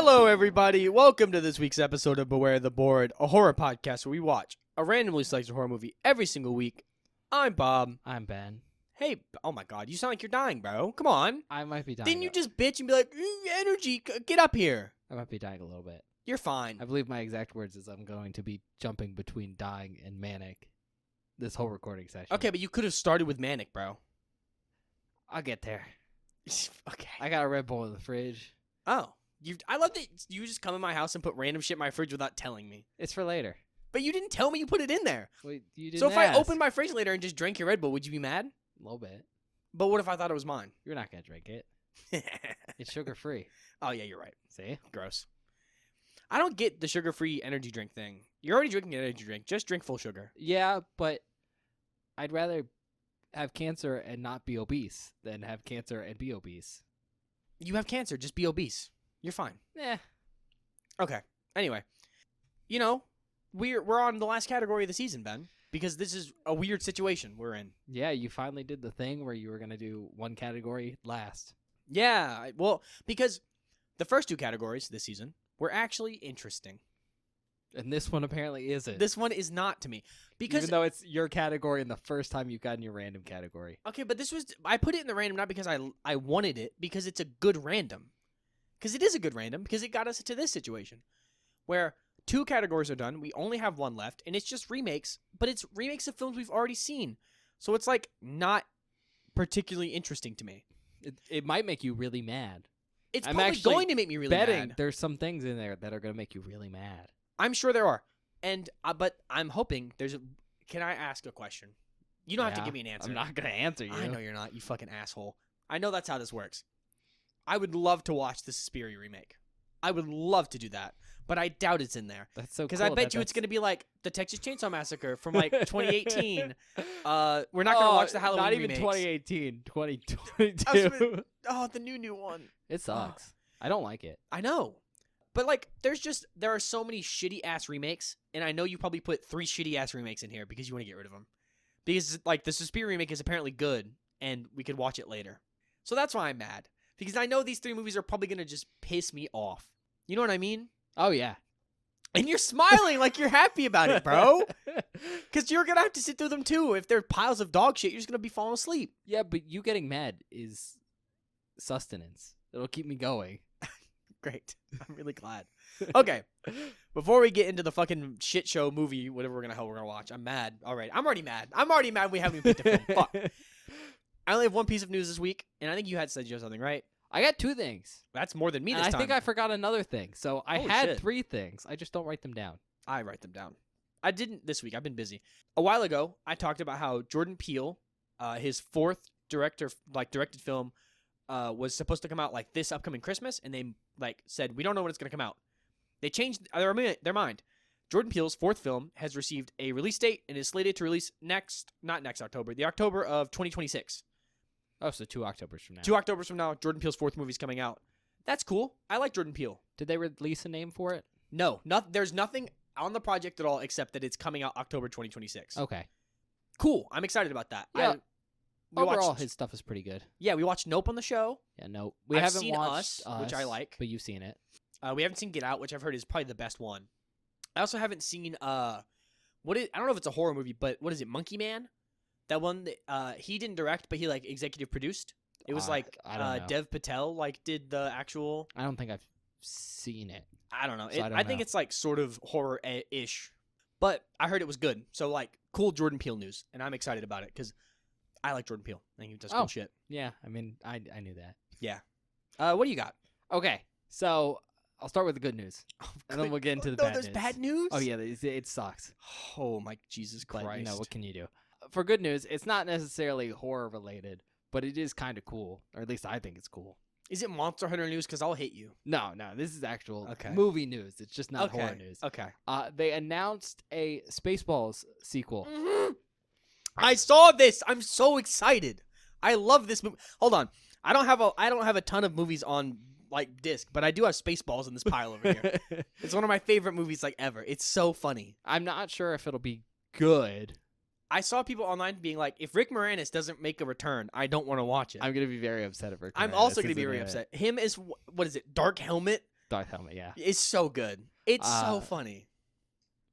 Hello, everybody. Welcome to this week's episode of Beware the Board, a horror podcast where we watch a randomly selected horror movie every single week. I'm Bob. I'm Ben. Hey, oh my God, you sound like you're dying, bro. Come on. I might be dying. Didn't you just bitch and be like, energy, get up here? I might be dying a little bit. You're fine. I believe my exact words is I'm going to be jumping between dying and manic this whole recording session. Okay, but you could have started with manic, bro. I'll get there. Okay. I got a Red Bull in the fridge. Oh, I love that you just come in my house and put random shit in my fridge without telling me. It's for later. But you didn't tell me you put it in there. Wait, you didn't So if ask. I opened my fridge later and just drank your Red Bull, would you be mad? A little bit. But what if I thought it was mine? You're not going to drink it. It's sugar-free. Oh, yeah, you're right. See? Gross. I don't get the sugar-free energy drink thing. You're already drinking an energy drink. Just drink full sugar. Yeah, but I'd rather have cancer and not be obese than have cancer and be obese. You have cancer. Just be obese. You're fine. Okay. Anyway, you know, we're on the last category of the season, Ben, because this is a weird situation we're in. Yeah, you finally did the thing where you were going to do one category last. Yeah, well, because the first two categories this season were actually interesting. And this one apparently isn't. This one is not to me. Because Even though it's your category and the first time you've gotten your random category. okay, but I put it in the random not because I wanted it, because it's a good random. Because it is a good random, because it got us to this situation where two categories are done, we only have one left, and it's just remakes, but it's remakes of films we've already seen. So it's like not particularly interesting to me. It might make you really mad. It's I'm probably actually going to make me really Betting mad. there's some things in there that are going to make you really mad. I'm sure there are. And but I'm hoping can I ask a question? You don't have to give me an answer. I'm not going to answer you. I know you're not, you fucking asshole. I know that's how this works. I would love to watch the Suspiria remake. I would love to do that, but I doubt it's in there. That's so cool. Because I bet you it's going to be like the Texas Chainsaw Massacre from like 2018. We're not going to watch the Halloween Not even remakes. 2018, 2022. Oh, the new one. It sucks. I don't like it. I know. But like, there are so many shitty ass remakes, and I know you probably put 3 shitty ass remakes in here because you want to get rid of them. Because like the Suspiria remake is apparently good, and we could watch it later. So that's why I'm mad. Because I know these 3 movies are probably going to just piss me off. You know what I mean? Oh, yeah. And you're smiling like you're happy about it, bro. Because you're going to have to sit through them too. If they're piles of dog shit, you're just going to be falling asleep. Yeah, but you getting mad is sustenance. It'll keep me going. Great. I'm really glad. Okay. Before we get into the fucking shit show movie, whatever we're going to watch, I'm mad. All right. I'm already mad. We haven't even picked a film. Fuck. I only have one piece of news this week, and I think you had said you have something, right? I got 2 things. That's more than me this And time. I think I forgot another thing. So I Holy had shit. 3 things. I just don't write them down. I write them down. I didn't this week. I've been busy. A while ago, I talked about how Jordan Peele, his 4th directed film, was supposed to come out like this upcoming Christmas, and they like said we don't know when it's going to come out. They changed their mind. Jordan Peele's 4th film has received a release date and is slated to release not next October, the October of 2026. Oh, so 2 Octobers from now. 2 Octobers from now, Jordan Peele's 4th movie is coming out. That's cool. I like Jordan Peele. Did they release a name for it? No, there's nothing on the project at all except that it's coming out October 2026. Okay. Cool. I'm excited about that. Yeah. We Overall, watched, his stuff is pretty good. yeah, we watched Nope on the show. Yeah, no. We I've haven't seen watched Us, which I like. But you've seen it. We haven't seen Get Out, which I've heard is probably the best one. I also haven't seen I don't know if it's a horror movie, but what is it, Monkey Man? That one that he didn't direct, but he like executive produced. It was like I don't know. Dev Patel like did the actual. I don't think I've seen it. I don't know. So I don't I think know. it's like sort of horror-ish, but I heard it was good. So like cool Jordan Peele news, and I'm excited about it because I like Jordan Peele. I think he does cool shit. Yeah, I mean, I knew that. Yeah. What do you got? Okay, so I'll start with the good news, and then we'll get into the bad there's news. bad news? Oh, yeah, it sucks. Oh, my Jesus But, Christ. you know, what can you do? For good news, it's not necessarily horror-related, but it is kind of cool, or at least I think it's cool. Is it Monster Hunter news? Because I'll hate you. No, this is actual Okay. movie news. It's just not Okay. horror news. Okay. They announced a Spaceballs sequel. I saw this. I'm so excited. I love this movie. Hold on. I don't have a ton of movies on like disc, but I do have Spaceballs in this pile over here. It's one of my favorite movies like ever. It's so funny. I'm not sure if it'll be good. I saw people online being like, if Rick Moranis doesn't make a return, I don't want to watch it. I'm gonna be very upset if Rick I'm Moranis also going to isn't be very in it. upset. Him is, what is it, Dark Helmet? Darth Helmet, yeah. It's so good. It's so Uh, funny.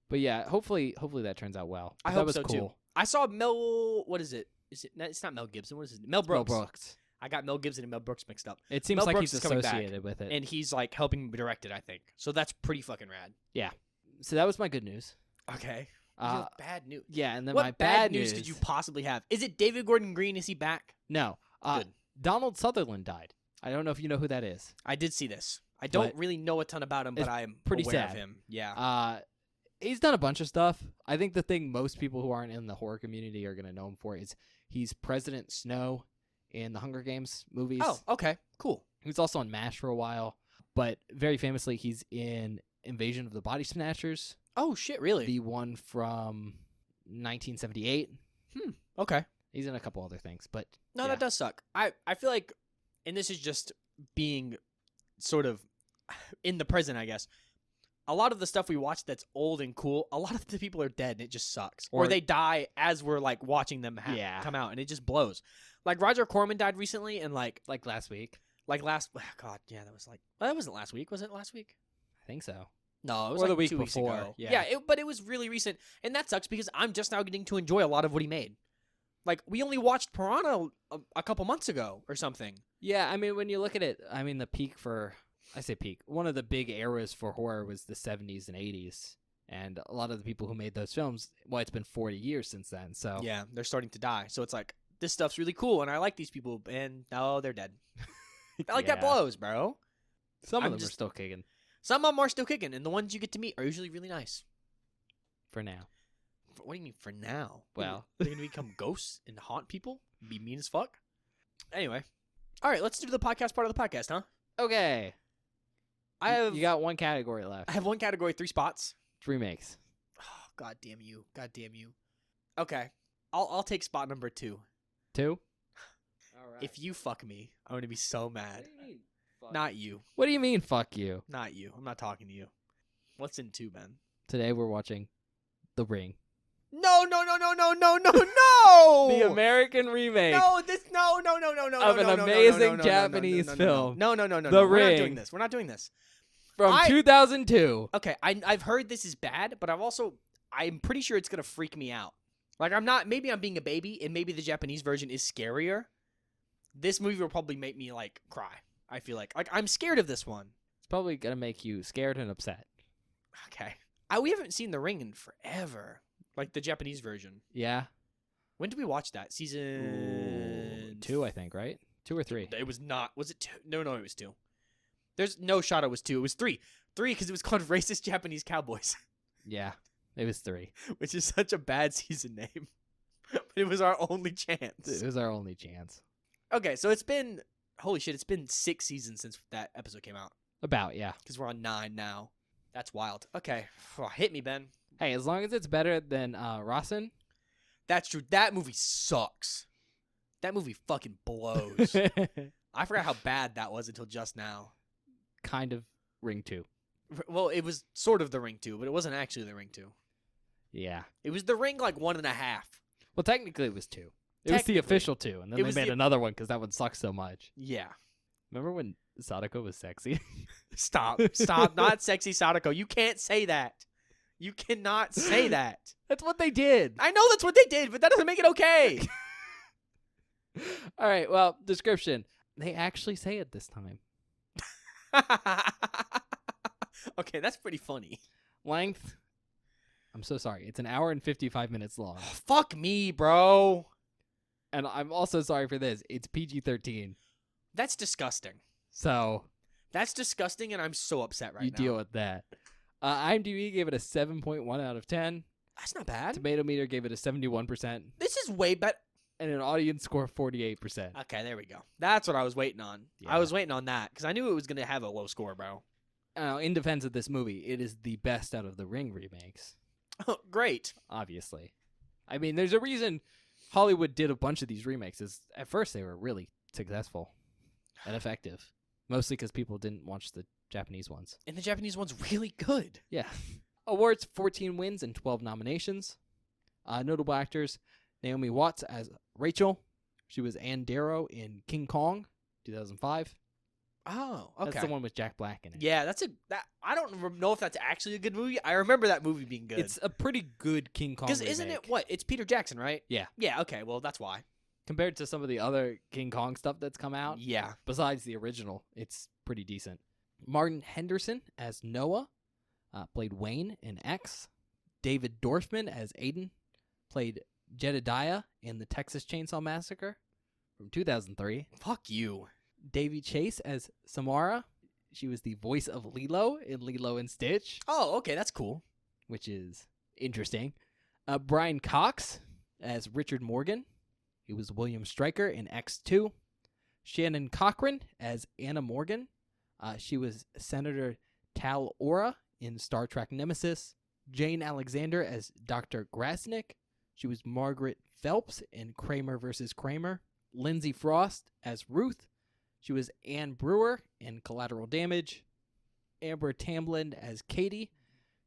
But yeah, hopefully that turns out well. I But hope that was so cool. too. I saw Mel. What is it? Is it? It's not Mel Gibson. What is it? Mel Mel Brooks. Brooks. I got Mel Gibson and Mel Brooks mixed up. It seems Mel like Brooks he's is coming back, associated with it. and he's like helping direct it, I think. So that's pretty fucking rad. So that was my good news. Okay. You Uh, have bad news. yeah, and then What my bad news could you possibly have? Is it David Gordon Green? Is he back? No. Good. Donald Sutherland died. I don't know if you know who that is. I did see this. I don't But really know a ton about him, but it's I am pretty aware of sad. him. Yeah. He's done a bunch of stuff. I think the thing most people who aren't in the horror community are going to know him for is he's President Snow in the Hunger Games movies. Oh, okay. Cool. He was also on MASH for a while, but very famously he's in Invasion of the Body Snatchers, Oh, shit, really? the one from 1978. Okay. He's in a couple other things, but No, yeah. that does suck. I feel like, and this is just being sort of in the present, I guess. A lot of the stuff we watch that's old and cool, a lot of the people are dead and it just sucks. Or Or- they die as we're like watching them Yeah. come out and it just blows. Like Roger Corman died recently and like last week. last God, yeah, that was like well, that wasn't last week, was it last week? I think so. No, it was Or like the week 2 weeks before, ago. yeah. But it was really recent and that sucks because I'm just now getting to enjoy a lot of what he made. Like we only watched Piranha a couple months ago or something. Yeah, I mean, when you look at it, I mean, the peak for, I say peak, one of the big eras for horror was the 70s and 80s. And a lot of the people who made those films, well, it's been 40 years since then. So Yeah, they're starting to die. So it's like this stuff's really cool, and I like these people, and no, they're dead. Like that Yeah. blows, bro. Some of I'm them are just- still kicking Some of them are still kicking, and the ones you get to meet are usually really nice. for now. What do you mean for now? Well. they're gonna become ghosts and haunt people, be mean as fuck. Anyway, all right, let's do the podcast part of the podcast, huh? Okay. You got one category left. I have one category, 3 spots. Remakes. Oh, God damn you! God damn you! Okay, I'll take spot number 2. 2? All right. If you fuck me, I'm gonna be so mad. Not you. What do you mean, fuck you? Not you. I'm not talking to you. What's in 2, Ben? Today we're watching The Ring. No, no, no, no, no, no, no, no! The American remake. No, Of an amazing Japanese film. No, no, no, no. The no. We're not Ring. doing this. We're not doing this. From 2002. Okay, I've heard this is bad, but I'm pretty sure it's gonna freak me out. Like maybe I'm being a baby, and maybe the Japanese version is scarier. This movie will probably make me like cry. I feel like I'm scared of this one. It's probably going to make you scared and upset. Okay, we haven't seen The Ring in forever, like the Japanese version. Yeah. When did we watch that? Season 2, I think, right? 2 or 3. It was not. Was it 2? No, it was 2. There's no shot it was 2. It was 3. 3 because it was called Racist Japanese Cowboys, Yeah. It was 3. which is such a bad season name. But it was our only chance. It was our only chance. Okay, so it's been holy shit. It's been 6 seasons since that episode came out About, yeah. because we're on 9 now. That's wild. Okay, hit me, Ben. Hey, as long as it's better than Rasen. That's true. That movie sucks. That movie fucking blows. I forgot how bad that was until just now. Kind of Ring 2. Well, it was sort of The Ring 2, but it wasn't actually The Ring 2. Yeah. It was The Ring like 1.5. Well, technically it was 2. It was the Technically. official 2, and then It they was made the- another one because that one sucks so much. Yeah. Remember when Sadako was sexy? Stop. Not sexy Sadako. You can't say that. You cannot say that. That's what they did. I know that's what they did, but that doesn't make it okay. All right, well, description. They actually say it this time. Okay, that's pretty funny. Length. I'm so sorry. It's an hour and 55 minutes long. Fuck me, bro. And I'm also sorry for this. It's PG-13. That's disgusting. So That's disgusting, and I'm so upset right you now. deal with that. IMDb gave it a 7.1 out of 10. That's not bad. Tomato meter gave it a 71%. This is way better. And an audience score of 48%. Okay, there we go. That's what I was waiting on. Yeah. I was waiting on that because I knew it was going to have a low score, bro. In defense of this movie, it is the best out of the Ring remakes, Great. obviously. I mean, there's a reason Hollywood did a bunch of these remakes. Is at first they were really successful and effective, mostly because people didn't watch the Japanese ones. And the Japanese one's really good. Yeah. Awards, 14 wins and 12 nominations. Notable actors, Naomi Watts as Rachel. She was Ann Darrow in King Kong, 2005. Oh, okay. That's the one with Jack Black in it. Yeah, I don't know if that's actually a good movie. I remember that movie being good. It's a pretty good King Kong Because isn't it remake. what? It's Peter Jackson, right? Yeah. Yeah. Okay. Well, that's why. Compared to some of the other King Kong stuff that's come out, Yeah. besides the original, it's pretty decent. Martin Henderson as Noah, played Wayne in X. David Dorfman as Aiden, played Jedediah in the Texas Chainsaw Massacre from 2003. Fuck you. Davy Chase as Samara. She was the voice of Lilo in Lilo and Stitch, Oh, okay. That's cool. which is interesting. Brian Cox as Richard Morgan. He was William Stryker in X2. Shannon Cochran as Anna Morgan. She was Senator Tal Ora in Star Trek Nemesis. Jane Alexander as Dr. Grasnick. She was Margaret Phelps in Kramer vs. Kramer. Lindsay Frost as Ruth. She was Anne Brewer in Collateral Damage. Amber Tamblyn as Katie.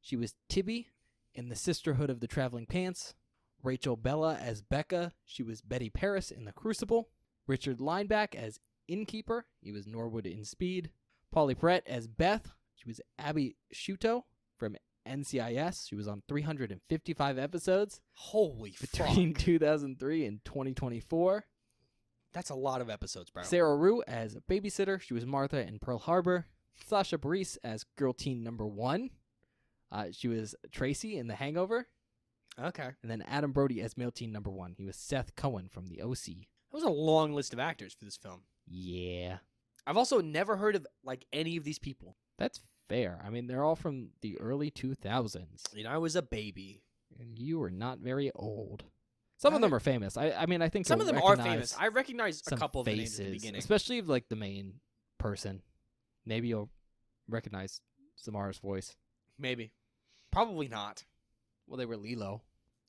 She was Tibby in The Sisterhood of the Traveling Pants. Rachel Bella as Becca. She was Betty Paris in The Crucible. Richard Lineback as Innkeeper. He was Norwood in Speed. Polly Pratt as Beth. She was Abby Shuto from NCIS. She was on 355 episodes Holy between fuck. 2003 and 2024. That's a lot of episodes, bro. Sarah Rue as a babysitter. She was Martha in Pearl Harbor. Sasha Bareilles as Girl Teen Number 1. She was Tracy in The Hangover. Okay. And then Adam Brody as Male Teen Number 1. He was Seth Cohen from The OC. That was a long list of actors for this film. Yeah. I've also never heard of like any of these people. That's fair. I mean, they're all from the early 2000s. I was a baby. And you were not very old. Some of them are famous. I mean, I think Some you'll of them are recognize famous. I recognize a some couple of the names faces, at the beginning. especially of, like, the main person. Maybe you'll recognize Samara's voice. Maybe. Probably not. Well, they were Lilo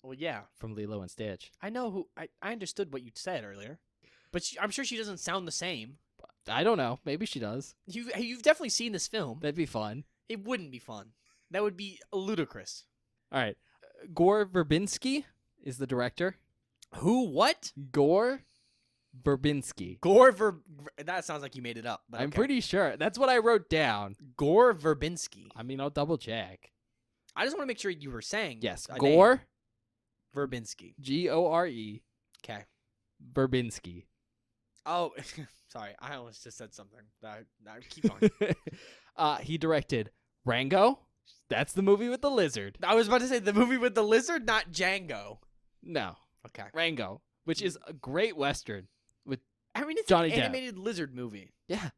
Well, yeah. from Lilo and Stitch. I know who. I understood what you said earlier. But I'm sure she doesn't sound the same. I don't know. Maybe she does. You've definitely seen this film. That'd be fun. It wouldn't be fun. That would be ludicrous. All right. Gore Verbinski is the director. Who? What? Gore Verbinski. That sounds like you made it up. But I'm okay. pretty sure. That's what I wrote down. Gore Verbinski. I mean, I'll double check. I just want to make sure you were saying. Yes. a name. Gore, Verbinski. Gore, Okay. Verbinski. Oh, sorry. I almost just said something. Keep going. He directed Rango. That's the movie with the lizard. I was about to say the movie with the lizard, not Django. No, Okay. Rango, which is a great Western. I mean, it's Johnny an Depp. animated lizard movie. Yeah.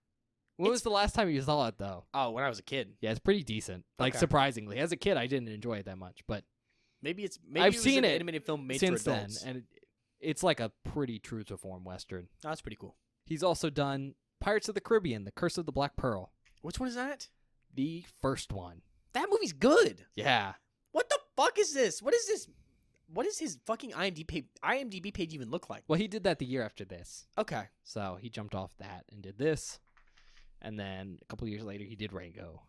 When was the last time you saw it, though? Oh, when I was a kid. Yeah, it's pretty decent. Like, Okay. surprisingly. As a kid, I didn't enjoy it that much, but Maybe I've it was seen an it animated film made since for then, adults. and it's like a pretty true to form Western. Oh, that's pretty cool. He's also done Pirates of the Caribbean, The Curse of the Black Pearl. Which one is that? The first one. That movie's good. Yeah. What the fuck is this? What is this? What does his fucking IMDb page even look like? Well, he did that the year after this. Okay. So he jumped off that and did this. And then a couple years later, he did Rango.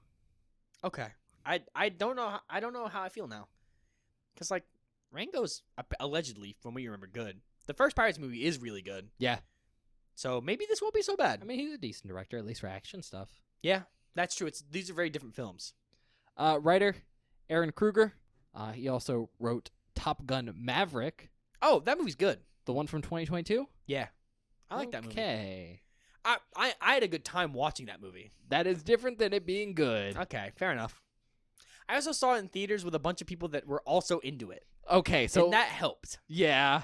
Okay. I don't know. I don't know how I feel now. Because, like, Rango's allegedly, from what you remember, good. The first Pirates movie is really good. Yeah. So maybe this won't be so bad. I mean, he's a decent director, at least for action stuff. Yeah, that's true. These are very different films. Writer, Aaron Kruger. He also wrote Top Gun Maverick, Oh, that movie's good. the one from 2022. Yeah. I like that movie. Okay. I had a good time watching that movie. That is different than it being good. Okay, fair enough. I also saw it in theaters with a bunch of people that were also into it. Okay, so and that helped. yeah.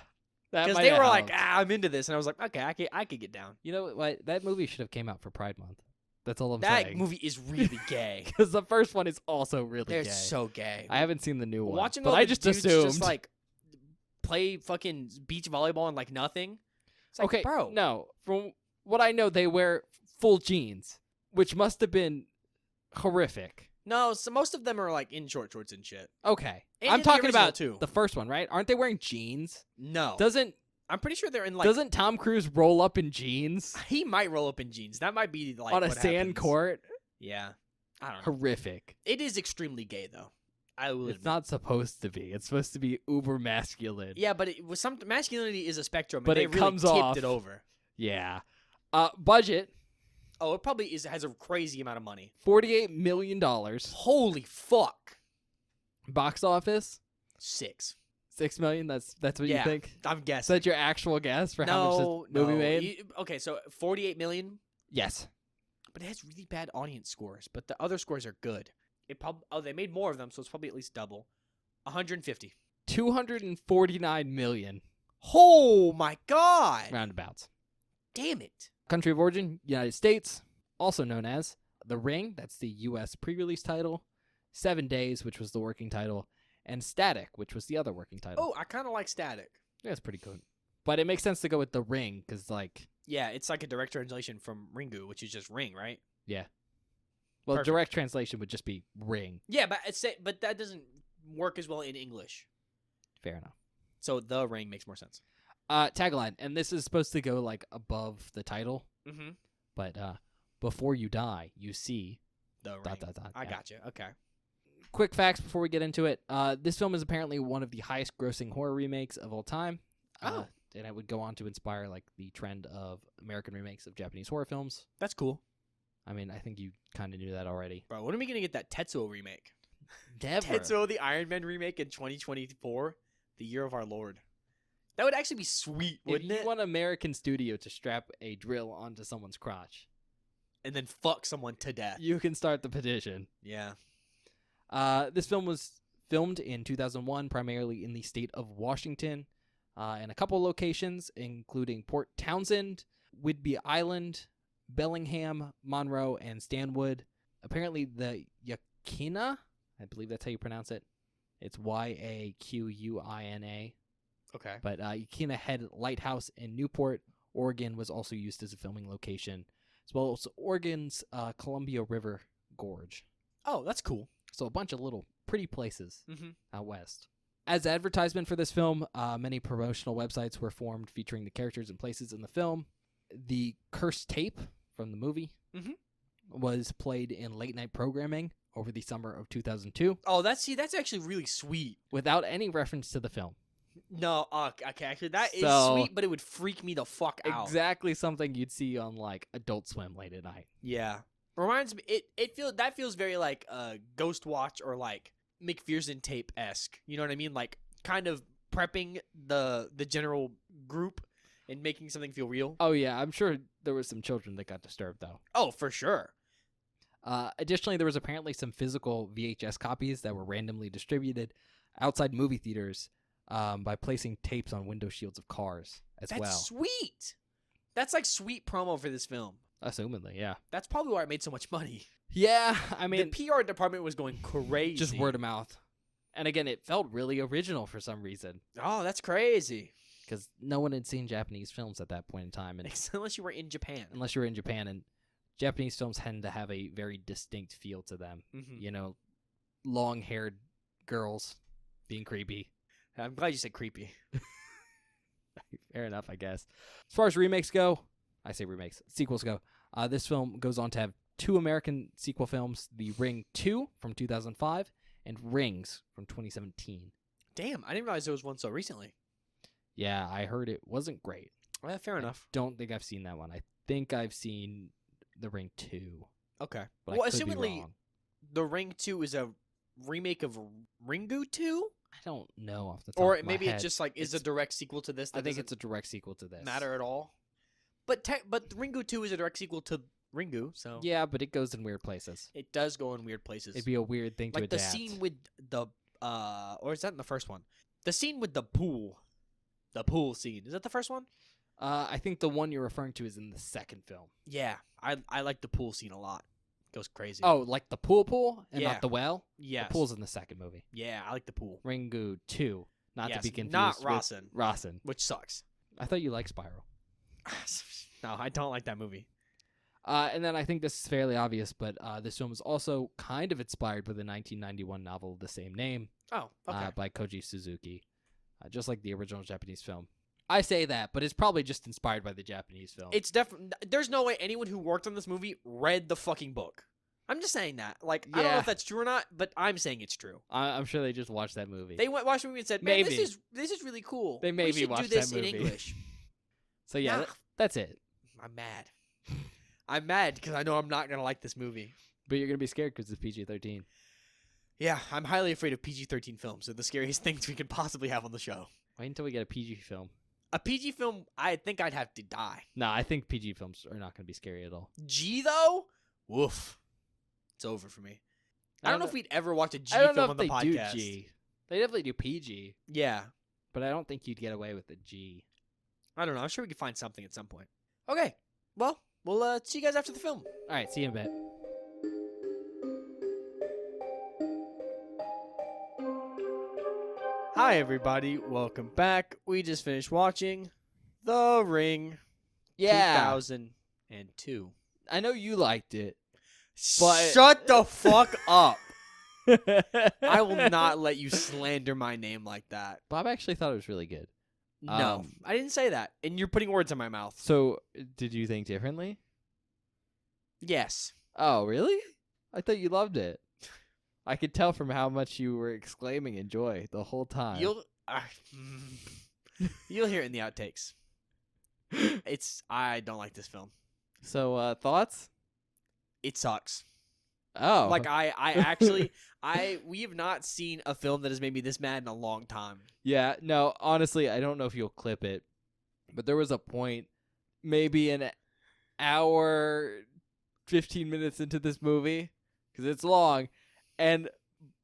That Because might they have were like, helped. I'm into this. And I was like, okay, I could get down. You know what? That movie should have came out for Pride Month. That's all I'm That saying. movie is really gay. Because the first one is also really They're gay. so gay. I haven't seen the new one. Watching but all I the just dudes assumed. just like play fucking beach volleyball and like nothing. It's like, okay, bro. no. From what I know, they wear full jeans, which must have been horrific. No, so most of them are like in short shorts and shit. Okay, And I'm in the talking original, about too. the first one, right? Aren't they wearing jeans? No. I'm pretty sure they're in like. Doesn't Tom Cruise roll up in jeans He might roll up in jeans. That might be like on a what sand happens. court? Yeah. I don't know. Horrific. It is extremely gay though. I will. It's admit. not supposed to be. It's supposed to be uber masculine. Yeah, but it was some masculinity is a spectrum, But and they it really comes tipped off. it over. Yeah. Budget Oh, it probably has a crazy amount of money. $48 million. Holy fuck. Box office, 6. $6 million. That's what you Yeah, think? I'm Is guessing. that your actual guess for how much this movie made? Okay, so 48 million, Yes. but it has really bad audience scores. But the other scores are good. They made more of them, so it's probably at least double. 150. $249 million Oh my god! roundabouts. Damn it! Country of origin, United States, also known as The Ring, that's the U.S. pre-release title, 7 Days, which was the working title, and Static, which was the other working title. Oh, I kind of like Static. Yeah, it's pretty good. But it makes sense to go with The Ring, because, like, Yeah, it's like a direct translation from Ringu, which is just ring, right? well, Perfect. direct translation would just be Ring. Yeah, but that doesn't work as well in English. Fair enough. So The Ring makes more sense. Tagline, and this is supposed to go, like, above the title, Mm-hmm. but before you die, you see... The Ring. Dot. I Yeah. gotcha. Okay. Quick facts before we get into it. This film is apparently one of the highest grossing horror remakes of all time. Oh. And it would go on to inspire like the trend of American remakes of Japanese horror films. That's cool. I mean, I think you kind of knew that already. Bro, when are we going to get that Tetsuo remake? Never. Tetsuo the Iron Man remake in 2024, the year of our Lord. That would actually be sweet, If wouldn't you it? want American Studio to strap a drill onto someone's crotch, And then fuck someone to death. you can start the petition. Yeah. This film was filmed in 2001, primarily in the state of Washington, in a couple locations, including Port Townsend, Whidbey Island, Bellingham, Monroe, and Stanwood. Apparently, the Yaquina, I believe that's how you pronounce it. It's Yaquina. Okay. But Yaquina Head Lighthouse in Newport, Oregon, was also used as a filming location, as well as Oregon's Columbia River Gorge. Oh, that's cool. So a bunch of little pretty places Mm-hmm. out west. As advertisement for this film, many promotional websites were formed featuring the characters and places in the film. The cursed tape from the movie Mhm. was played in late night programming over the summer of 2002 Oh, that's actually really sweet. without any reference to the film. No, okay, actually that is So- sweet, but it would freak me the fuck out. Exactly something you'd see on like Adult Swim late at night. Yeah. Reminds me that feels very like Ghost Watch or like McPherson tape-esque. You know what I mean? Like kind of prepping the general group and making something feel real. Oh yeah, I'm sure there was some children that got disturbed though. Oh, for sure. Additionally, there was apparently some physical VHS copies that were randomly distributed outside movie theaters by placing tapes on window shields of cars as That's well. sweet. That's like sweet promo for this film. Assumedly, yeah. That's probably why it made so much money. Yeah, I mean, the PR department was going crazy. just word of mouth. And again, it felt really original for some reason Oh, that's crazy. because no one had seen Japanese films at that point in time, and Unless you were in Japan. unless you were in Japan, and Japanese films tend to have a very distinct feel to them. Mm-hmm. You know, long-haired girls being creepy. I'm glad you said creepy. Fair enough, I guess. As far as remakes go, I say remakes, sequels go. This film goes on to have 2 American sequel films: The Ring 2 from 2005 and Rings from 2017. Damn, I didn't realize there was one so recently. Yeah, I heard it wasn't great. Fair enough. Don't think I've seen that one. I think I've seen The Ring 2. Okay. But Well, I could be assumingly, wrong. The Ring 2 is a remake of Ringu 2? I don't know off the top Or of my maybe head. it just like is a It's- direct sequel to this. I That think doesn't it's a direct sequel to this. matter at all. But Ringu 2 is a direct sequel to Ringu, so Yeah, but it goes in weird places. it does go in weird places. It'd be a weird thing to like the adapt. scene with the or is that in the first one? The scene with the pool. The pool scene. Is that the first one? I think the one you're referring to is in the second film. Yeah. I like the pool scene a lot. Goes crazy. Oh, like the pool and Yeah. not the well? yes. The pool's in the second movie. Yeah, I like the pool. Ringu 2, not to Yes, be confused not with Rasen. Rasen. Which sucks. I thought you liked Spiral. No, I don't like that movie. And then I think this is fairly obvious, but this film is also kind of inspired by the 1991 novel of the same name Oh, okay. by Koji Suzuki, just like the original Japanese film. I say that, but it's probably just inspired by the Japanese film. It's definitely. There's no way anyone who worked on this movie read the fucking book. I'm just saying that. Like, I don't know Yeah. if that's true or not, but I'm saying it's true. I'm sure they just watched that movie. They watched the movie and said, "Man, Maybe. this is really cool. They maybe we should do watched this that in movie." English." So yeah, Nah. that's it. I'm mad. I'm mad because I know I'm not gonna like this movie. But you're gonna be scared because it's PG-13. Yeah, I'm highly afraid of PG-13 films. They're the scariest things we could possibly have on the show. Wait until we get a PG film. A PG film, I think I'd have to die. No, I think PG films are not gonna be scary at all. G though, woof, it's over for me. I don't know if we'd ever watch a G I don't know film if on they the do podcast. G. They definitely do PG, Yeah, but I don't think you'd get away with a G. I don't know. I'm sure we could find something at some point. Okay, well, we'll see you guys after the film. All right, see you in a bit. Hi, everybody. Welcome back. We just finished watching The Ring 2002. I know you liked it. But- Shut the fuck up. I will not let you slander my name like that. Bob actually thought it was really good. No, I didn't say that. And you're putting words in my mouth. So, did you think differently? Yes. Oh, really? I thought you loved it. I could tell from how much you were exclaiming in joy the whole time. You'll hear it in the outtakes. I don't like this film. So, thoughts? It sucks. Oh. Like I actually we have not seen a film that has made me this mad in a long time. Yeah, no, honestly, I don't know if you'll clip it, but there was a point, maybe an hour, 15 minutes into this movie, because it's long, and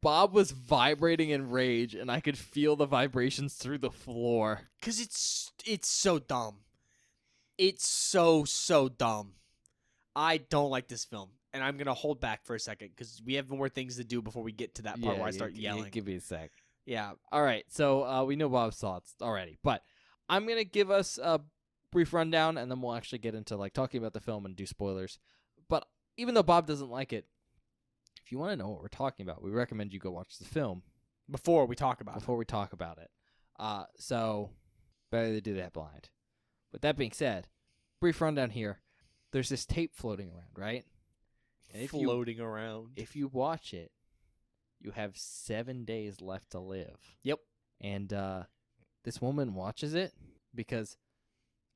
Bob was vibrating in rage, and I could feel the vibrations through the floor. Cause it's so dumb. It's so dumb. I don't like this film, and I'm gonna hold back for a second because we have more things to do before we get to that part where I start yelling. Give me a sec. Yeah. All right, so we know Bob's thoughts already, but I'm gonna give us a brief rundown, and then we'll actually get into like talking about the film and do spoilers. But even though Bob doesn't like it, if you want to know what we're talking about, we recommend you go watch the film Before we talk about before we talk about it. So better to do that blind. With that being said, brief rundown here. There's this tape floating around, right? And it. Floating around. if you watch it, you have 7 days left to live. Yep. And this woman watches it because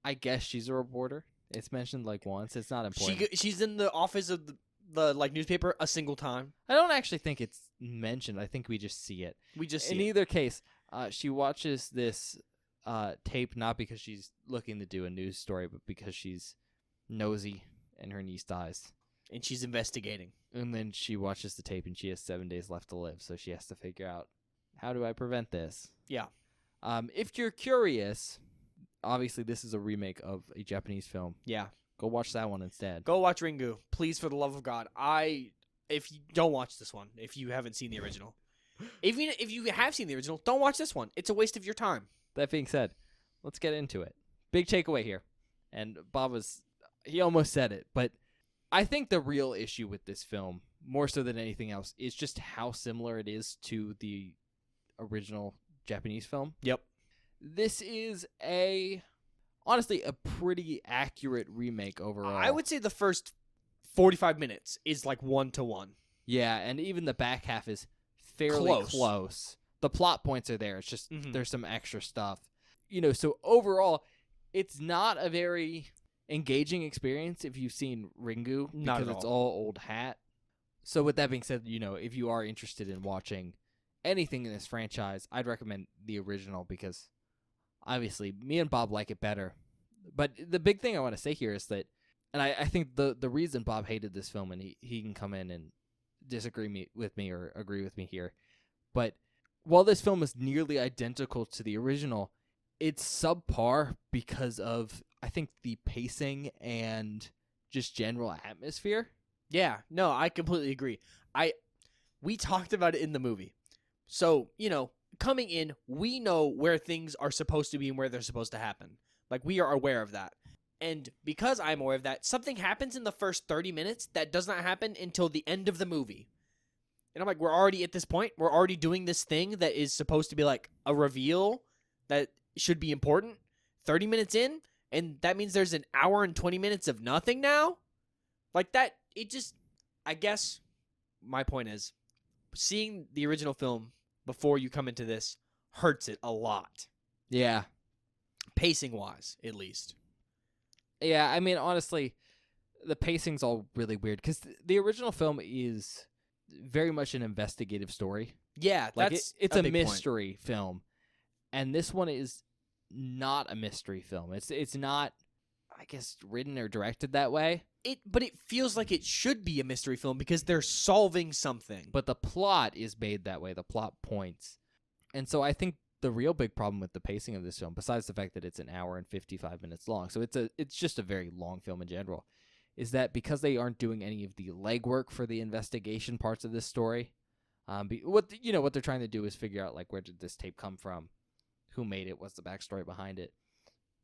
I guess she's a reporter. It's mentioned like once. It's not important. She's in the office of the like newspaper a single time. I don't actually think it's mentioned. I think we just see it. We just see In it. either case, she watches this tape not because she's looking to do a news story, but because she's nosy and her niece dies. And she's investigating. And then she watches the tape and she has 7 days left to live. So she has to figure out, how do I prevent this? Yeah. If you're curious, obviously this is a remake of a Japanese film. Yeah. Go watch that one instead. Go watch Ringu, please, for the love of God. If you don't watch this one, if you haven't seen the original, if you have seen the original, don't watch this one. It's a waste of your time. That being said, let's get into it. Big takeaway here. And Bob he almost said it, but I think the real issue with this film, more so than anything else, is just how similar it is to the original Japanese film. Yep. This is honestly a pretty accurate remake overall. I would say the first 45 minutes is like 1-to-1. Yeah, and even the back half is fairly close. The plot points are there. It's just there's some extra stuff. So overall, it's not a very engaging experience if you've seen Ringu, Not because at it's all. all old hat. So with that being said, if you are interested in watching anything in this franchise, I'd recommend the original because obviously me and Bob like it better. But the big thing I want to say here is that, and I think the reason Bob hated this film, and he can come in and disagree with me or agree with me here, but while this film is nearly identical to the original, it's subpar because of, I think, the pacing and just general atmosphere. Yeah, no, I completely agree. We talked about it in the movie. So, coming in, we know where things are supposed to be and where they're supposed to happen. Like, we are aware of that. And because I'm aware of that, something happens in the first 30 minutes that does not happen until the end of the movie. And I'm like, we're already at this point. We're already doing this thing that is supposed to be like a reveal that should be important. 30 minutes in, and that means there's an hour and 20 minutes of nothing now? Like that, I guess my point is, seeing the original film before you come into this hurts it a lot. Yeah. Pacing-wise, at least. Yeah, I mean, honestly, the pacing's all really weird because the original film is very much an investigative story. Yeah, Like that's it's a a big point. mystery film, and this one is not a mystery film. It's not, I guess, written or directed that way. But it feels like it should be a mystery film because they're solving something. But the plot is made that way. The plot points, and so I think the real big problem with the pacing of this film, besides the fact that it's an hour and 55 minutes long, so it's just a very long film in general, is that because they aren't doing any of the legwork for the investigation parts of this story, what they're trying to do is figure out like where did this tape come from, who made it, what's the backstory behind it.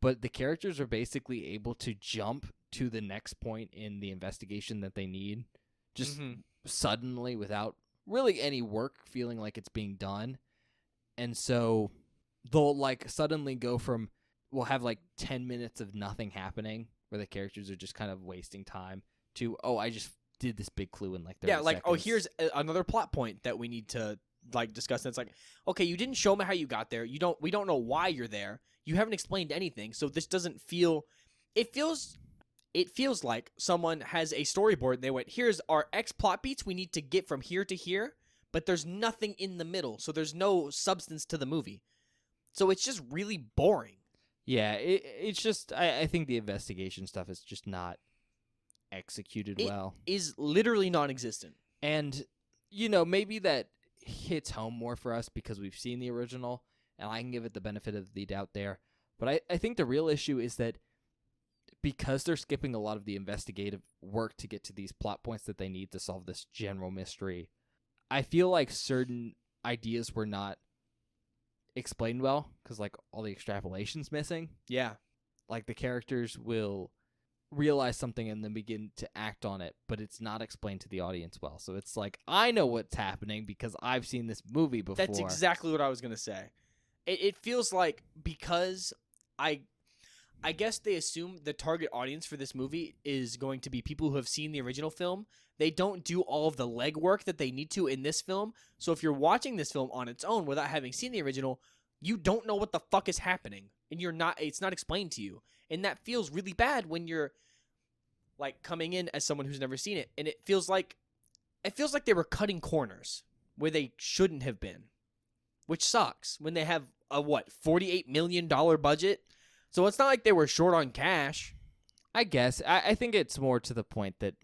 But the characters are basically able to jump to the next point in the investigation that they need, just suddenly without really any work feeling like it's being done. And so they'll like suddenly go from, we'll have like 10 minutes of nothing happening where the characters are just kind of wasting time to, oh, I just did this big clue in like 30 Yeah, like, seconds. oh, here's another plot point that we need to like discuss. And it's like, okay, you didn't show me how you got there. We don't know why you're there. You haven't explained anything. So this doesn't feel, it feels like someone has a storyboard. They went, here's our X plot beats we need to get from here to here, but there's nothing in the middle. So there's no substance to the movie. So it's just really boring. Yeah, it's just, I think the investigation stuff is just not executed well. Is literally non-existent. And, maybe that hits home more for us because we've seen the original, and I can give it the benefit of the doubt there. But I think the real issue is that because they're skipping a lot of the investigative work to get to these plot points that they need to solve this general mystery, I feel like certain ideas were not explained well because, like, all the extrapolation's missing. Yeah. Like, the characters will realize something and then begin to act on it, but it's not explained to the audience well. So it's like, I know what's happening because I've seen this movie before. That's exactly what I was going to say. It feels like because I guess they assume the target audience for this movie is going to be people who have seen the original film. They don't do all of the legwork that they need to in this film. So if you're watching this film on its own without having seen the original, you don't know what the fuck is happening. And it's not explained to you. And that feels really bad when you're like coming in as someone who's never seen it. And it feels like they were cutting corners where they shouldn't have been, which sucks when they have a $48 million budget. So it's not like they were short on cash. I guess. I think it's more to the point that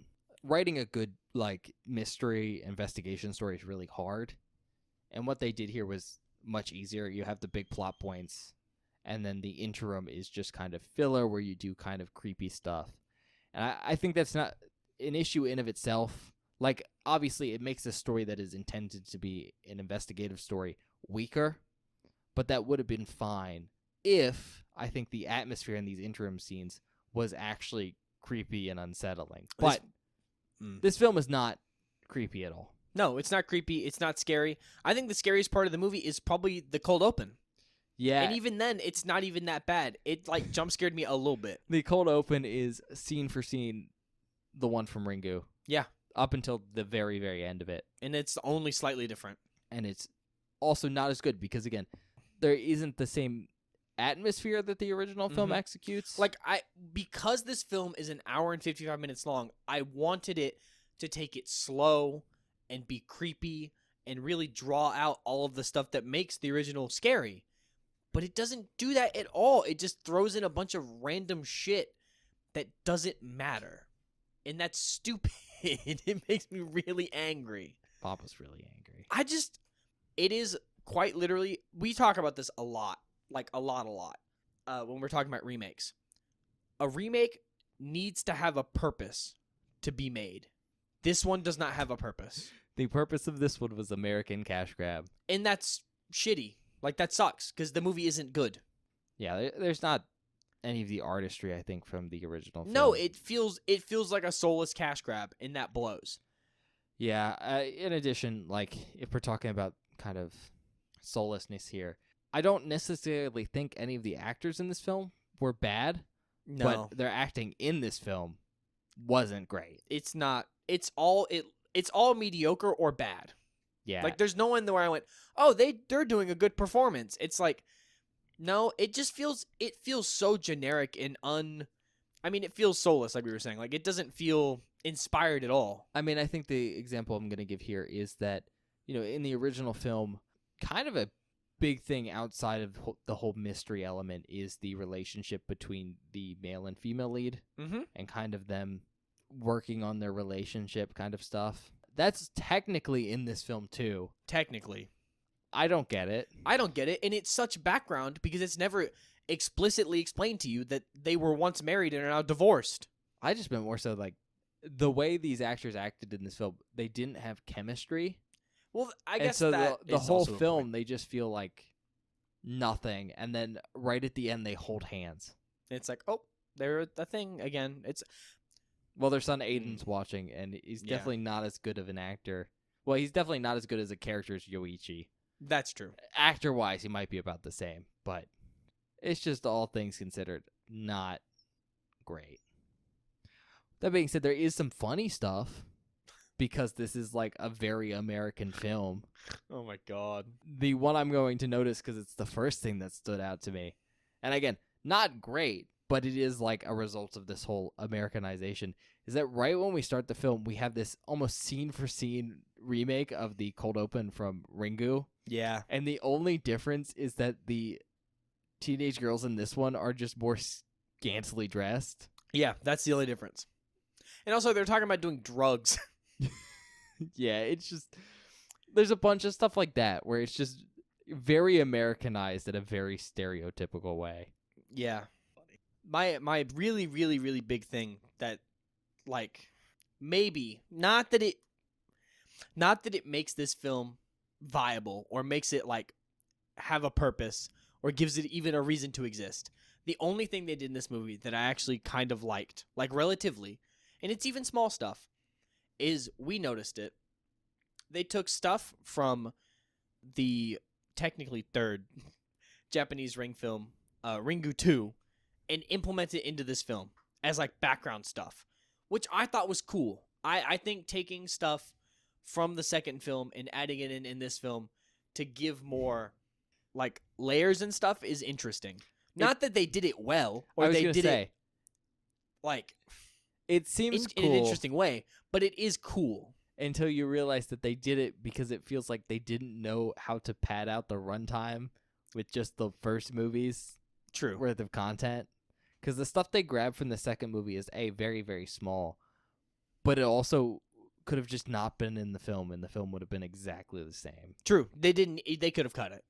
writing a good like mystery investigation story is really hard. And what they did here was much easier. You have the big plot points, and then the interim is just kind of filler where you do kind of creepy stuff. And I think that's not an issue in of itself. Like, obviously, it makes a story that is intended to be an investigative story weaker, but that would have been fine if I think the atmosphere in these interim scenes was actually creepy and unsettling. But this film is not creepy at all. No, it's not creepy. It's not scary. I think the scariest part of the movie is probably the cold open. Yeah. And even then, it's not even that bad. It, like, jump scared me a little bit. The cold open is scene for scene the one from Ringu. Yeah. Up until the very, very end of it. And it's only slightly different. And it's also not as good because, again, there isn't the same atmosphere that the original film executes. Like, because this film is an hour and 55 minutes long, I wanted it to take it slow and be creepy and really draw out all of the stuff that makes the original scary. But it doesn't do that at all. It just throws in a bunch of random shit that doesn't matter. And that's stupid. It makes me really angry. Bob was really angry. It is quite literally, we talk about this a lot. Like, a lot. When we're talking about remakes. A remake needs to have a purpose to be made. This one does not have a purpose. The purpose of this one was American cash grab. And that's shitty. Like, that sucks, because the movie isn't good. Yeah, there's not any of the artistry, I think, from the original film. No, it feels like a soulless cash grab, and that blows. Yeah, in addition, like, if we're talking about kind of soullessness here, I don't necessarily think any of the actors in this film were bad, No. but their acting in this film wasn't great. It's not. It's all mediocre or bad. Yeah. Like, there's no one where I went, oh, they're doing a good performance. It's like, no, it just feels so generic and I mean, it feels soulless, like we were saying. Like, it doesn't feel inspired at all. I mean, I think the example I'm going to give here is that, in the original film, kind of a big thing outside of the whole mystery element is the relationship between the male and female lead Mm-hmm. and kind of them working on their relationship kind of stuff. That's technically in this film too. Technically. I don't get it. I don't get it, and it's such background because it's never explicitly explained to you that they were once married and are now divorced. I just meant more so like the way these actors acted in this film, they didn't have chemistry. Well, I And guess so that the is whole also a film, point. they just feel like nothing. And then right at the end, they hold hands. It's like, oh, they're a thing again. It's Well, their son Aiden's watching, and he's Yeah. definitely not as good of an actor. Well, he's definitely not as good as a character as Yoichi. That's true. Actor-wise, he might be about the same, but it's just all things considered not great. That being said, there is some funny stuff because this is like a very American film. Oh my god. The one I'm going to notice because it's the first thing that stood out to me, and again, not great, but it is like a result of this whole Americanization, is that right when we start the film, we have this almost scene-for-scene remake of the cold open from Ringu. Yeah. And the only difference is that the teenage girls in this one are just more scantily dressed. Yeah, that's the only difference. And also, they're talking about doing drugs. Yeah, it's just... There's a bunch of stuff like that where it's just very Americanized in a very stereotypical way. Yeah. My really, really, really big thing that, like, maybe, not that it makes this film viable or makes it, like, have a purpose or gives it even a reason to exist. The only thing they did in this movie that I actually kind of liked, like, relatively, and it's even small stuff, is we noticed it. They took stuff from the technically third Japanese ring film, Ringu 2, and implemented it into this film as like background stuff, which I thought was cool. I think taking stuff from the second film and adding it in this film to give more like layers and stuff is interesting. Not that they did it well I or was they gonna did say, it like it seems in cool an interesting way, but it is cool. until you realize that they did it because it feels like they didn't know how to pad out the runtime with just the first movie's True. worth of content. Because the stuff they grabbed from the second movie is very, very small, but it also could have just not been in the film, and the film would have been exactly the same. True. They didn't. They could have cut it.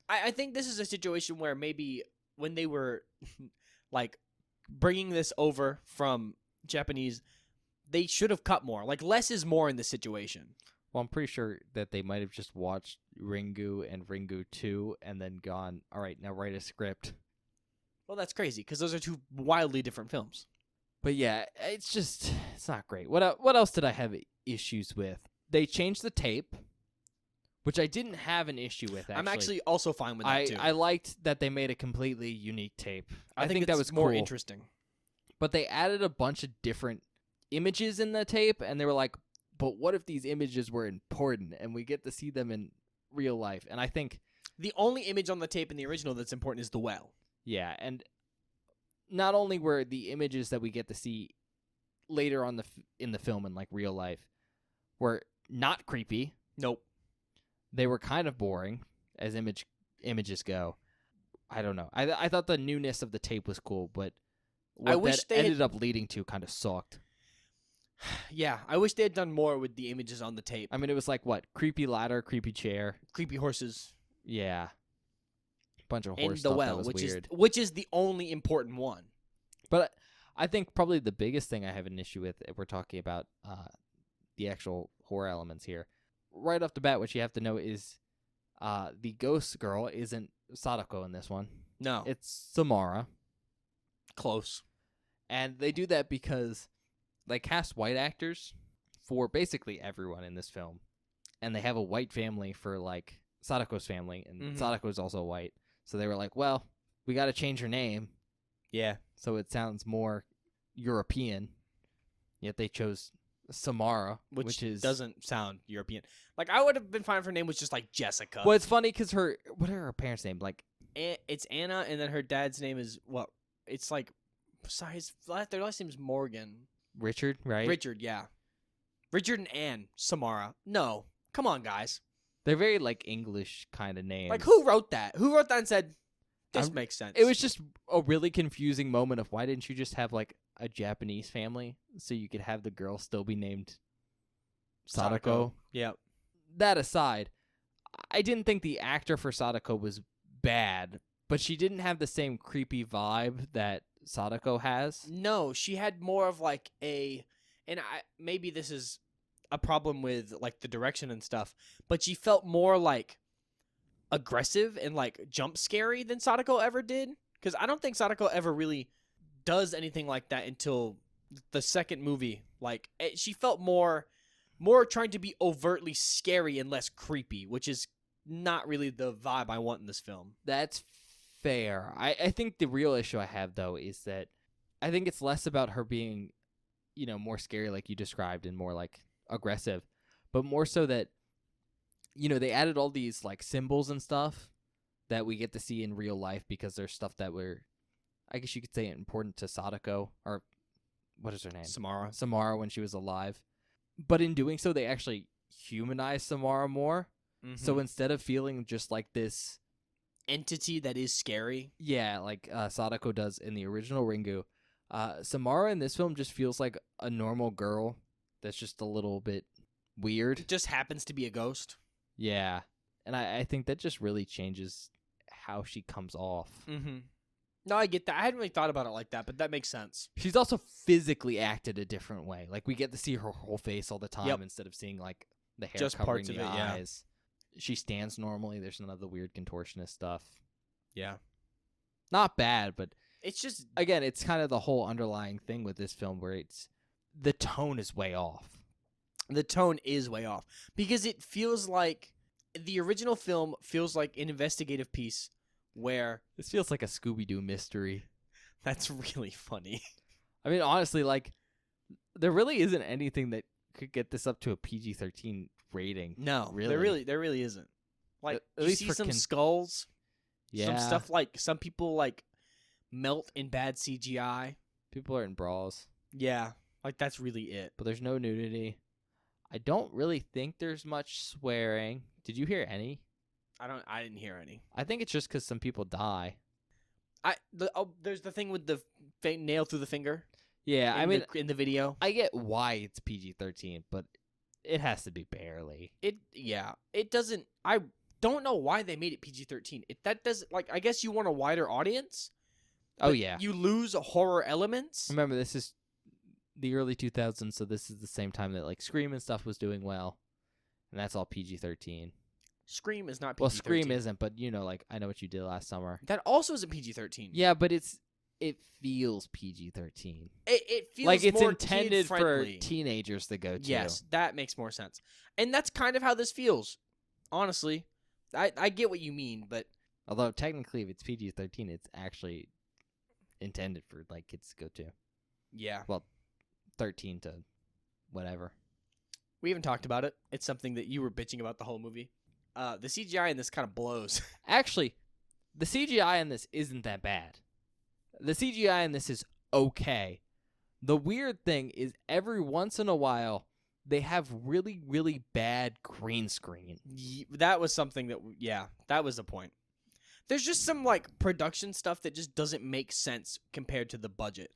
I think this is a situation where maybe when they were like bringing this over from Japanese, they should have cut more. Like less is more in this situation. Well, I'm pretty sure that they might have just watched Ringu and Ringu 2 and then gone, all right, now write a script. Well, that's crazy because those are two wildly different films. But yeah, it's not great. What else did I have issues with? They changed the tape, which I didn't have an issue with, actually. I'm actually also fine with that too. I liked that they made a completely unique tape. I think that it's was more cool. interesting. But they added a bunch of different images in the tape, and they were like, but what if these images were important and we get to see them in real life? And I think... The only image on the tape in the original that's important is the well. Yeah, and not only were the images that we get to see later on in the film in like real life were not creepy. Nope. They were kind of boring as images go. I don't know. I thought the newness of the tape was cool, but what wish that they had- ended up leading to kind of sucked. Yeah, I wish they had done more with the images on the tape. I mean, it was like what? Creepy ladder, creepy chair. Creepy horses Yeah. Bunch of and horse the stuff well, that was which weird. is the only important one. But I think probably the biggest thing I have an issue with, if we're talking about the actual horror elements here, right off the bat, what you have to know is the ghost girl isn't Sadako in this one. No, It's Samara. close. And they do that because they cast white actors for basically everyone in this film. And they have a white family for, like, Sadako's family, and Mhm. Sadako's also white. So they were like, well, we got to change her name Yeah. so it sounds more European. Yet they chose Samara, Which is doesn't sound European. Like I would have been fine if her name was just like Jessica. Well, it's funny because what are her parents' names? Like, It's Anna, and then her dad's name is what? It's like their last name's Morgan. Richard, right? Richard, yeah. Richard and Anne Samara. No, come on, guys. They're very like English kind of names. Like, who wrote that? Who wrote that and said, this makes sense? It was just a really confusing moment of why didn't you just have like a Japanese family so you could have the girl still be named Sadako? Yep. That aside, I didn't think the actor for Sadako was bad, but she didn't have the same creepy vibe that Sadako has. No, she had more of like maybe this is a problem with like the direction and stuff, but she felt more like aggressive and like jump scary than Sadako ever did. Because I don't think Sadako ever really does anything like that until the second movie. Like she felt more trying to be overtly scary and less creepy, which is not really the vibe I want in this film. That's fair. I think the real issue I have though is that I think it's less about her being, more scary like you described and more like aggressive, but more so that they added all these like symbols and stuff that we get to see in real life because there's stuff that were, I guess you could say, important to Sadako, or what is her name? Samara when she was alive. But in doing so, they actually humanized Samara more. Mm-hmm. So instead of feeling just like this entity that is scary, like Sadako does in the original Ringu, Samara in this film just feels like a normal girl that's just a little bit weird. It just happens to be a ghost. Yeah. And I think that just really changes how she comes off. Mm-hmm. No, I get that. I hadn't really thought about it like that, but that makes sense. She's also physically acted a different way. Like, we get to see her whole face all the time instead of seeing, like, the hair just covering parts of the it, eyes. Yeah. She stands normally. There's none of the weird contortionist stuff. Yeah. Not bad, but it's just... Again, it's kind of the whole underlying thing with this film where the tone is way off. The tone is way off. Because it feels like... The original film feels like an investigative piece where... This feels like a Scooby-Doo mystery. That's really funny. I mean, honestly, like, there really isn't anything that could get this up to a PG-13 rating. No, really. There really isn't. Like, at you least see for some skulls. Yeah. Some stuff like, some people, like, melt in bad CGI. People are in bras. Yeah. Like, that's really it. But there's no nudity. I don't really think there's much swearing. Did you hear any? I didn't hear any. I think it's just because some people die. There's the thing with the nail through the finger. Yeah, in the video. I get why it's PG-13, but it has to be barely. It doesn't. I don't know why they made it PG-13. That doesn't, like, I guess you want a wider audience. Oh yeah. You lose horror elements. Remember, this is the early 2000s, so this is the same time that like Scream and stuff was doing well, and that's all PG-13. Scream is not PG-13. Well, Scream isn't, but like I Know What You Did Last Summer. That also isn't PG-13. Yeah, but it feels PG-13. It feels like it's more intended for kid-friendly. teenagers to go to. Yes, that makes more sense. And that's kind of how this feels. Honestly, I get what you mean, but although technically if it's PG-13, it's actually intended for like kids to go to. Yeah. Well, 13 to whatever. We haven't talked about it. It's something that you were bitching about the whole movie. The CGI in this kind of blows. Actually, the CGI in this isn't that bad. The CGI in this is okay. The weird thing is every once in a while, they have really, really bad green screen. That was something that was the point. There's just some, like, production stuff that just doesn't make sense compared to the budget.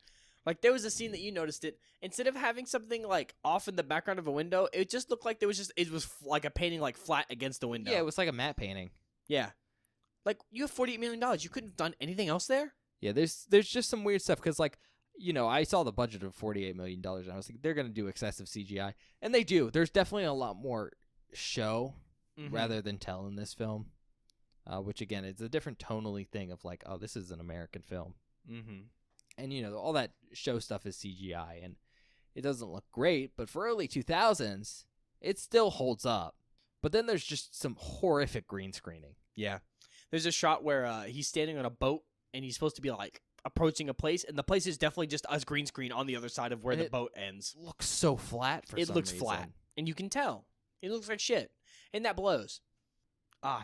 Like, there was a scene that you noticed it. Instead of having something, like, off in the background of a window, it just looked like it was like a painting, like, flat against the window. Yeah, it was like a matte painting. Yeah. Like, you have $48 million. You couldn't have done anything else there? Yeah, there's just some weird stuff. Because, like, I saw the budget of $48 million, and I was like, they're going to do excessive CGI. And they do. There's definitely a lot more show rather than tell in this film. Which, again, it's a different tonally thing of, like, oh, this is an American film. Mm-hmm. And, all that show stuff is CGI, and it doesn't look great, but for early 2000s, it still holds up. But then there's just some horrific green screening. Yeah. There's a shot where he's standing on a boat, and he's supposed to be, like, approaching a place, and the place is definitely just a green screen on the other side of where the boat ends. It looks so flat for some reason. It looks flat, and you can tell. It looks like shit, and that blows.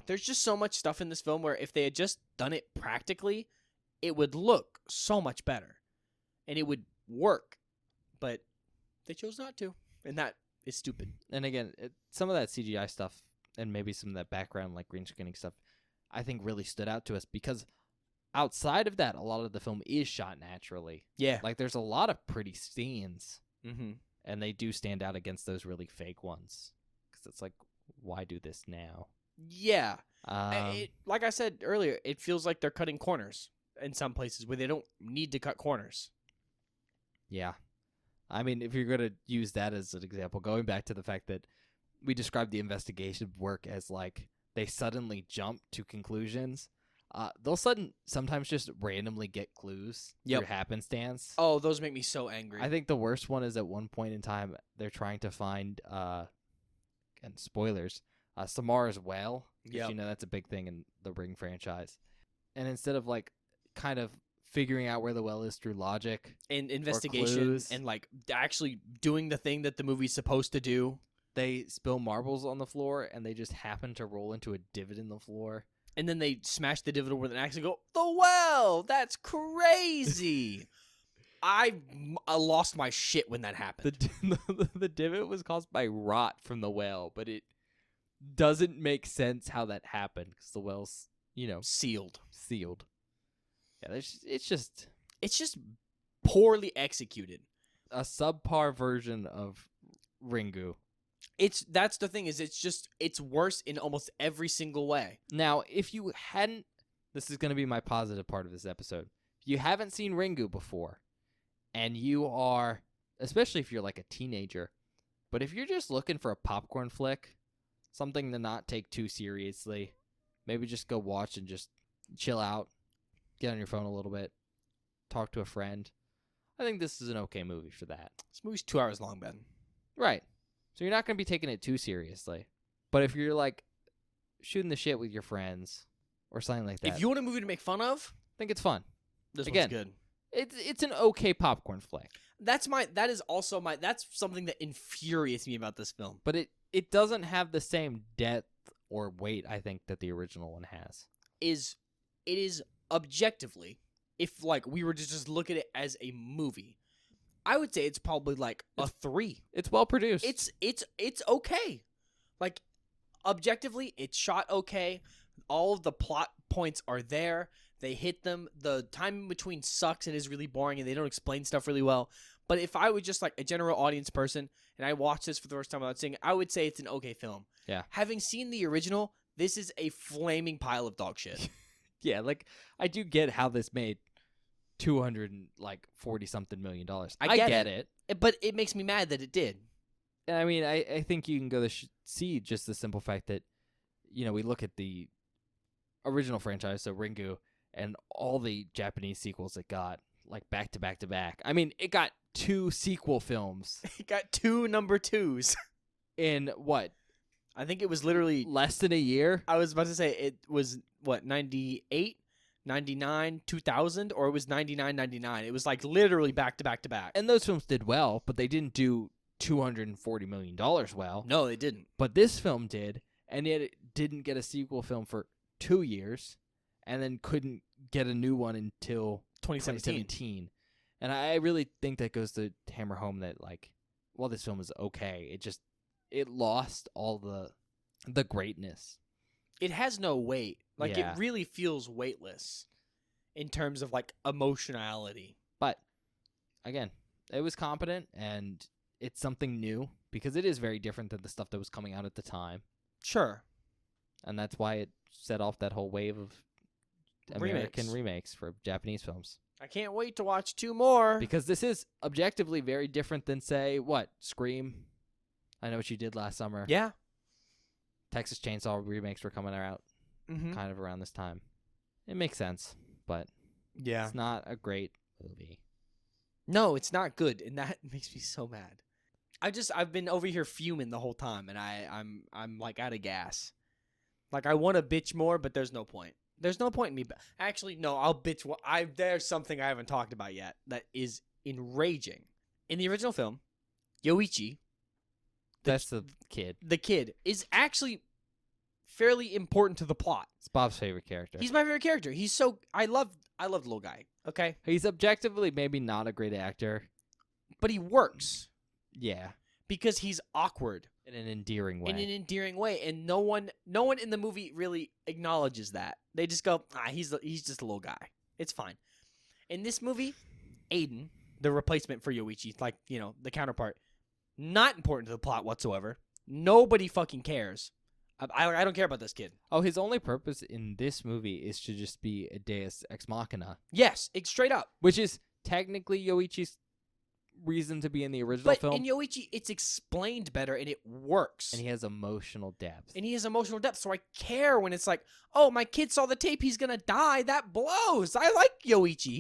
There's just so much stuff in this film where if they had just done it practically, it would look so much better. and it would work, but they chose not to, and that is stupid. And again, some of that CGI stuff and maybe some of that background, like green screening stuff, I think really stood out to us because outside of that, a lot of the film is shot naturally. Yeah. Like, there's a lot of pretty scenes, Mm-hmm. and they do stand out against those really fake ones. Because it's like, why do this now? Yeah. Um, Like I said earlier, it feels like they're cutting corners in some places where they don't need to cut corners. Yeah. I mean, if you're going to use that as an example, going back to the fact that we described the investigation work as like they suddenly jump to conclusions, they'll sometimes just randomly get clues Yep. through happenstance. Oh, those make me so angry. I think the worst one is at one point in time, they're trying to find, and spoilers, Samara's well. 'Cause, Yep. you know, that's a big thing in the Ring franchise. And instead of like kind of figuring out where the well is through logic, And investigation clues. and like actually doing the thing that the movie's supposed to do. they spill marbles on the floor and they just happen to roll into a divot in the floor. And then they smash the divot with an axe and go, the well! That's crazy! I lost my shit when that happened. The divot was caused by rot from the well, but it doesn't make sense how that happened because the well's, Sealed. sealed. Yeah, it's just It's just poorly executed. a subpar version of Ringu. That's the thing, is it's worse in almost every single way. Now, if you hadn't, this is going to be my positive part of this episode. If you haven't seen Ringu before, and you are, especially if you're like a teenager, but if you're just looking for a popcorn flick, something to not take too seriously, maybe just go watch and just chill out, get on your phone a little bit, talk to a friend. I think this is an okay movie for that. This movie's 2 hours long, Ben. Right. So you're not going to be taking it too seriously. But if you're like shooting the shit with your friends or something like that, If you want a movie to make fun of, I think it's fun. this Again, one's good. It's an okay popcorn flick, That's something that infuriates me about this film. but it doesn't have the same depth or weight I think that the original one has. It is objectively, if like we were to just look at it as a movie, I would say it's probably like a 3. It's well produced. It's okay. Like, objectively, it's shot okay. All of the plot points are there. They hit them. The time in between sucks and is really boring, and they don't explain stuff really well. But if I was just like a general audience person and I watched this for the first time without seeing it, I would say it's an okay film. Yeah. Having seen the original, this is a flaming pile of dog shit. Yeah, like I do get how this made $240 something million. I get it. But it makes me mad that it did. And I mean, I think you can go see just the simple fact that, we look at the original franchise, so Ringu, and all the Japanese sequels it got, like back to back to back. I mean, it got 2 sequel films It got 2 number 2s. in what, I think it was literally, less than a year? I was about to say, it was, 98, 99, 2000, or it was 99, 99. It was like literally back to back to back. And those films did well, but they didn't do $240 million well. No, they didn't. But this film did, and yet it didn't get a sequel film for 2 years, and then couldn't get a new one until 2017. And I really think that goes to hammer home that, like, while this film is okay, it lost all the greatness. It has no weight. Like, Yeah. it really feels weightless in terms of, like, emotionality. But, again, it was competent, and it's something new, because it is very different than the stuff that was coming out at the time. Sure. And that's why it set off that whole wave of American remakes for Japanese films. I can't wait to watch 2 more. Because this is objectively very different than, say, Scream. I Know What You Did Last Summer. Yeah. Texas Chainsaw remakes were coming out Mm-hmm. kind of around this time. It makes sense, but Yeah. it's not a great movie. No, it's not good, and that makes me so mad. I've been over here fuming the whole time, and I'm like out of gas. Like, I want to bitch more, but there's no point. There's no point in me. Actually, no, I'll bitch. There's something I haven't talked about yet that is enraging. In the original film, Yoichi, That's the kid. the kid, is actually fairly important to the plot. It's Bob's favorite character. He's my favorite character. I love the little guy. Okay, He's objectively maybe not a great actor. but he works Yeah, because he's awkward in an endearing way. in an endearing way, and no one in the movie really acknowledges that. They just go, he's just a little guy. It's fine. In this movie, Aiden, the replacement for Yoichi, like, the counterpart, not important to the plot whatsoever. Nobody fucking cares. I don't care about this kid. Oh, his only purpose in this movie is to just be a Deus Ex Machina, Yes, straight up. which is technically Yoichi's reason to be in the original But film. in Yoichi, it's explained better and it works. And he has emotional depth. And he has emotional depth, so I care when it's like, oh, my kid saw the tape, he's gonna die. That blows. I like Yoichi.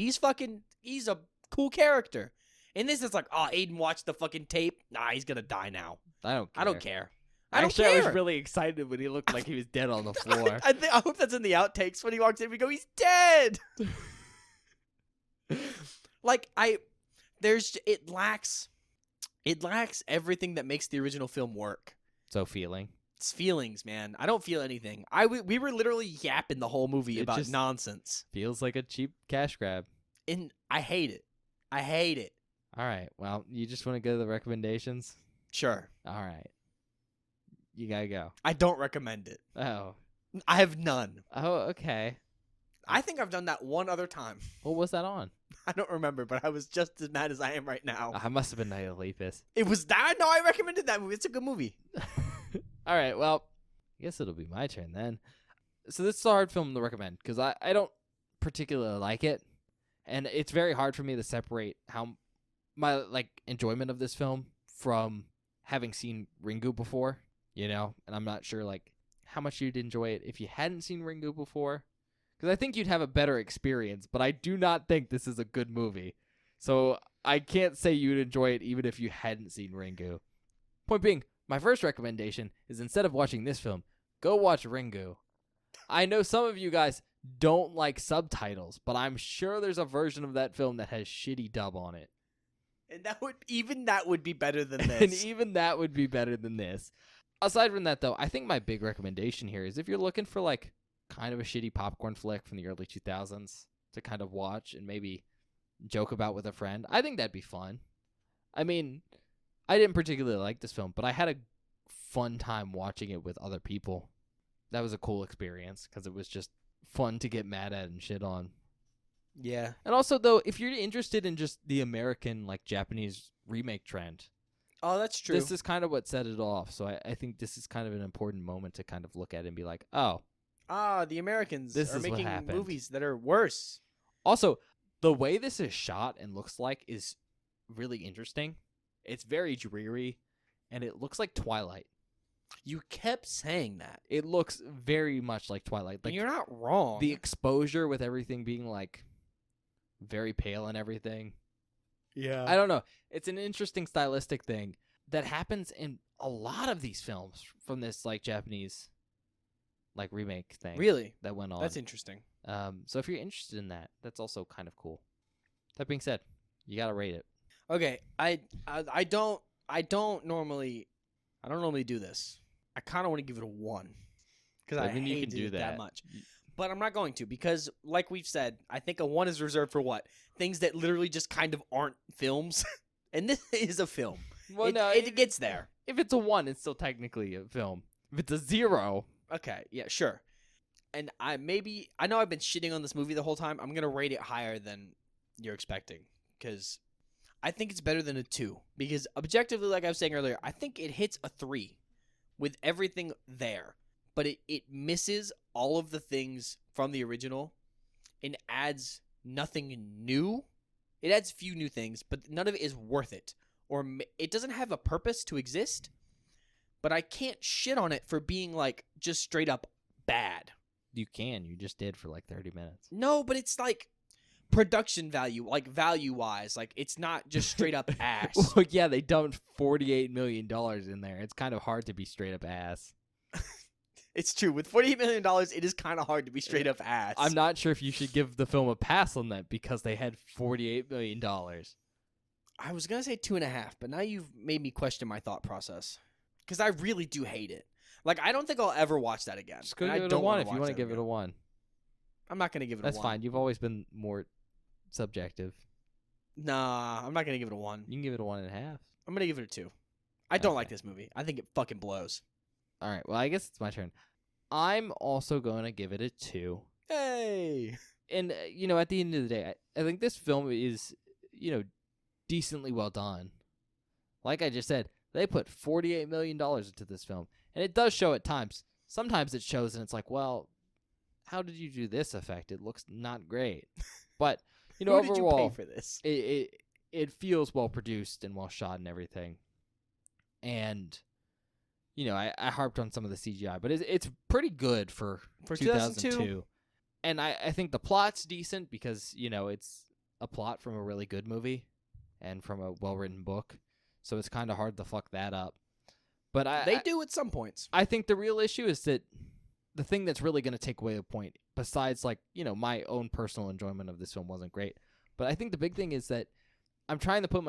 He's a cool character. In this, it's like, oh, Aiden watched the fucking tape. Nah, he's gonna die now. I don't care. I don't care. I don't Actually, care. I was really excited when he looked like he was dead on the floor. I hope that's in the outtakes when he walks in. We go, he's dead. It lacks everything that makes the original film work. So feeling. It's feelings, man. I don't feel anything. We were literally yapping the whole movie It about just- nonsense, Feels like a cheap cash grab. and I hate it. I hate it. All right. Well, you just want to go to the recommendations? Sure, All right. You gotta go. I don't recommend it. Oh. I have none. Oh, okay. I think I've done that one other time. What was that on? I don't remember, but I was just as mad as I am right now. I must have been Night of Lepus. It was that? No, I recommended that movie. It's a good movie. All right. Well, I guess it'll be my turn then. So this is a hard film to recommend because I don't particularly like it, and it's very hard for me to separate how my enjoyment of this film from having seen Ringu before. And I'm not sure how much you'd enjoy it if you hadn't seen Ringu before. Because I think you'd have a better experience, but I do not think this is a good movie. So I can't say you'd enjoy it even if you hadn't seen Ringu. Point being, my first recommendation is instead of watching this film, go watch Ringu. I know some of you guys don't like subtitles, but I'm sure there's a version of that film that has shitty dub on it. And that would be better than And this. even that would be better than this. Aside from that, though, I think my big recommendation here is if you're looking for kind of a shitty popcorn flick from the early 2000s to kind of watch and maybe joke about with a friend, I think that'd be fun. I mean, I didn't particularly like this film, but I had a fun time watching it with other people. That was a cool experience because it was just fun to get mad at and shit on. Yeah. And also, though, if you're interested in just the American, Japanese remake trend, Oh, that's true. this is kind of what set it off. So I think this is kind of an important moment to kind of look at it and be like, oh. The Americans This are is what making happened. movies that are worse. Also, the way this is shot and looks like is really interesting. It's very dreary, and it looks like Twilight. You kept saying that. It looks very much like Twilight. And you're not wrong. The exposure with everything being very pale and everything. yeah. I don't know. It's an interesting stylistic thing that happens in a lot of these films from this Japanese remake thing. Really? That went on. That's interesting. So if you're interested in that, that's also kind of cool. That being said, you gotta rate it. Okay, I don't normally do this. I kind of want to give it a 1 because I mean, you hated can do it that much. Y- But I'm not going to because, like we've said, I think a 1 is reserved for what? Things that literally just kind of aren't films. And this is a film. Well, It gets there. If it's a 1, it's still technically a film. If it's a 0, Okay, yeah, sure. And I know I've been shitting on this movie the whole time. I'm going to rate it higher than you're expecting because I think it's better than a 2. Because objectively, like I was saying earlier, I think it hits a 3 with everything there. But it misses all of the things from the original and adds nothing new. It adds few new things, but none of it is worth it. Or it doesn't have a purpose to exist. But I can't shit on it for being just straight up bad. you can. You just did for 30 minutes. No, but it's production value, value-wise. It's not just straight up ass. Well, yeah, they dumped $48 million in there. It's kind of hard to be straight up ass. It's true. With $48 million, it is kind of hard to be straight up ass. I'm not sure if you should give the film a pass on that because they had $48 million. I was going to say 2.5, but now you've made me question my thought process. Because I really do hate it. I don't think I'll ever watch that again. Just go And give I it a don't 1 wanna if you watch want to that give it again. a 1. I'm not going to give it That's a 1. fine. You've always been more subjective. Nah, I'm not gonna give it a 1. You can give it a 1.5. I'm gonna give it a 2. I don't like Okay. this movie. I think it fucking blows. All right. Well, I guess it's my turn. I'm also going to give it a 2. Hey. And, at the end of the day, I think this film is, decently well done. Like I just said, they put $48 million into this film. And it does show at times. Sometimes it shows and it's like, well, how did you do this effect? It looks not great. But, Who overall, did you pay for this? it feels well produced and well shot and everything. And, I harped on some of the CGI, but it's pretty good for 2002. And I think the plot's decent because, it's a plot from a really good movie and from a well-written book. So it's kind of hard to fuck that up. But They do at some points. I think the real issue is that the thing that's really going to take away a point, besides, my own personal enjoyment of this film wasn't great. But I think the big thing is that I'm trying to put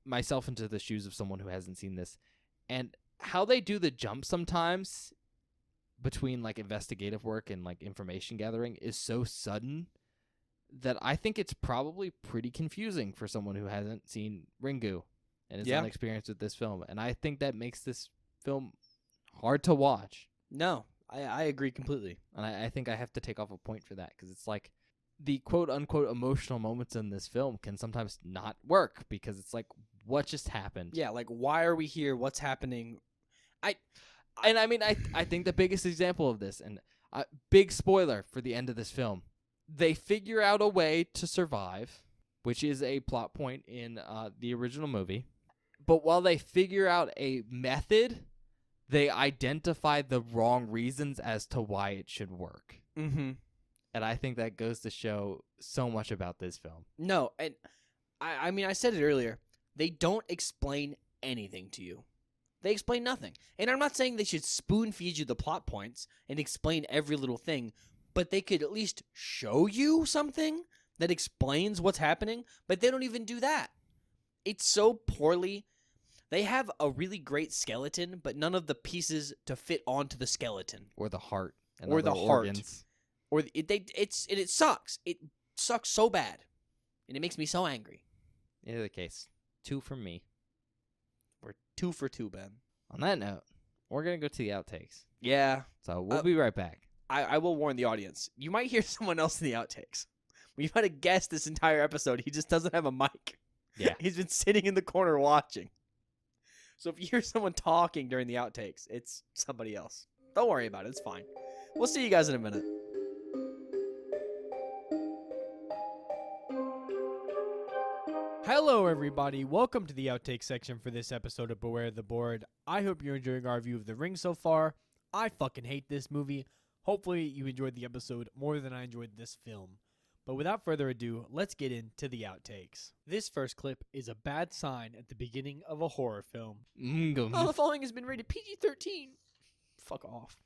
myself into the shoes of someone who hasn't seen this. And how they do the jump sometimes between investigative work and information gathering is so sudden that I think it's probably pretty confusing for someone who hasn't seen Ringu and is unexperienced with this film. And I think that makes this film hard to watch. No, I agree completely. And I think I have to take off a point for that because it's the quote-unquote emotional moments in this film can sometimes not work because it's what just happened? Yeah, why are we here? What's happening? I think the biggest example of this, and big spoiler for the end of this film, they figure out a way to survive, which is a plot point in the original movie. But while they figure out a method, they identify the wrong reasons as to why it should work. Mm-hmm. And I think that goes to show so much about this film. No, and I said it earlier. They don't explain anything to you. They explain nothing. And I'm not saying they should spoon feed you the plot points and explain every little thing, but they could at least show you something that explains what's happening, but they don't even do that. It's so poorly. They have a really great skeleton, but none of the pieces to fit onto the skeleton. Or the heart. And Or the other heart. organs. Or it sucks. It sucks so bad. And it makes me so angry. In either case, 2 from me. We're 2 for 2, Ben. On that note, we're going to go to the outtakes. Yeah. So we'll be right back. I will warn the audience. You might hear someone else in the outtakes. We might have guessed this entire episode. He just doesn't have a mic. Yeah. He's been sitting in the corner watching. So if you hear someone talking during the outtakes, it's somebody else. Don't worry about it. It's fine. We'll see you guys in a minute. Hello, everybody. Welcome to the outtake section for this episode of Beware the Board. I hope you're enjoying our review of The Ring so far. I fucking hate this movie. Hopefully, you enjoyed the episode more than I enjoyed this film. But without further ado, let's get into the outtakes. This first clip is a bad sign at the beginning of a horror film. The following has been rated PG-13. Fuck off.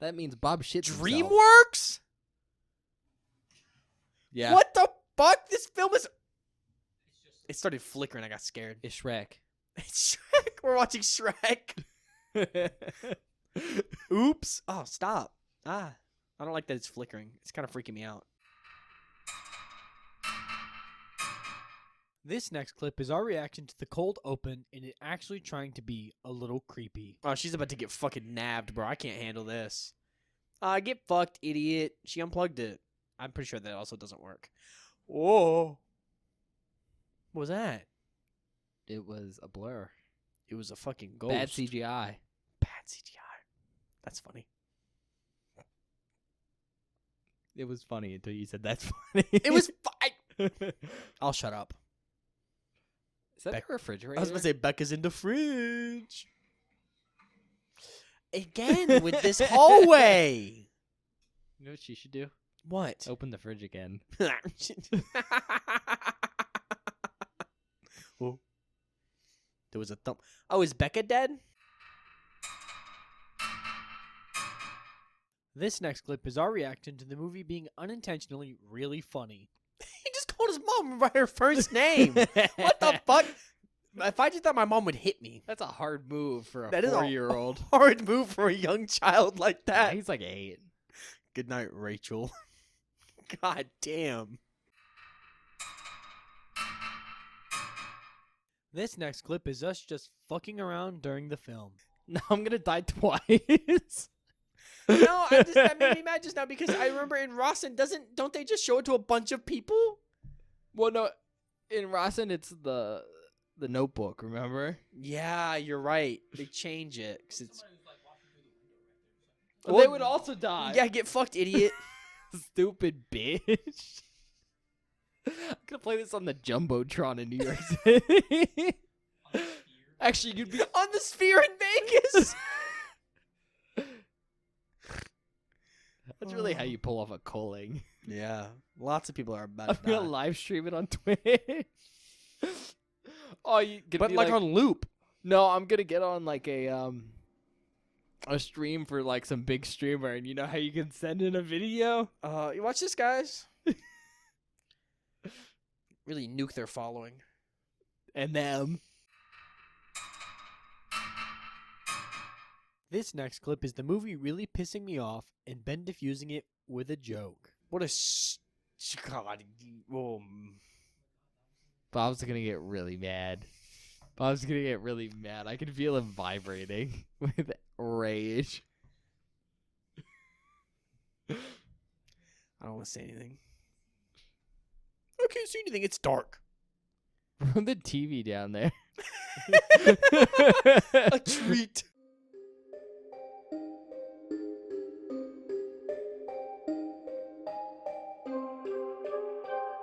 That means Bob shit himself. DreamWorks? Yeah. What the fuck? This film is... It started flickering. I got scared. It's Shrek. It's Shrek. We're watching Shrek. Oops. Oh, stop. I don't like that it's flickering. It's kind of freaking me out. This next clip is our reaction to the cold open and it actually trying to be a little creepy. Oh, she's about to get fucking nabbed, bro. I can't handle this. Get fucked, idiot. She unplugged it. I'm pretty sure that also doesn't work. Whoa. What was that? It was a blur. It was a fucking ghost. Bad CGI. Bad CGI. That's funny. It was funny until you said that's funny. It was fine. I'll shut up. Is that the refrigerator? I was going to say Becca's in the fridge. Again with this hallway. You know what she should do? What? Open the fridge again. Oh. There was a thump. Oh, is Becca dead? This next clip is our reaction to the movie being unintentionally really funny. He just called his mom by her first name. What the fuck? If I just thought my mom would hit me. That's a hard move for a That is a 4-year-old. hard move for a young child like that. He's like 8. Good night, Rachel. God damn. This next clip is us just fucking around during the film. Now I'm gonna die twice. No, that made me mad just now because I remember in Rawson, don't they just show it to a bunch of people? Well, no, in Rawson it's the Notebook. Remember? Yeah, you're right. They change it 'cause it's Well, they would also die. yeah, get fucked, idiot. Stupid bitch. I'm gonna play this on the Jumbotron in New York City. Actually, you'd be On the Sphere in Vegas. That's really how you pull off a culling. Yeah, lots of people are about I'm to gonna die. live stream it on Twitch. Oh, you gonna But be like on loop. No, I'm gonna get on like a stream for like some big streamer, and you know how you can send in a video? You watch this, guys. Really nuke their following. And them. This next clip is the movie really pissing me off and Ben diffusing it with a joke. What a God. Bob's gonna get really mad. I can feel him vibrating with rage. I don't want to say anything. I can't see anything. It's dark. From the TV down there. A treat.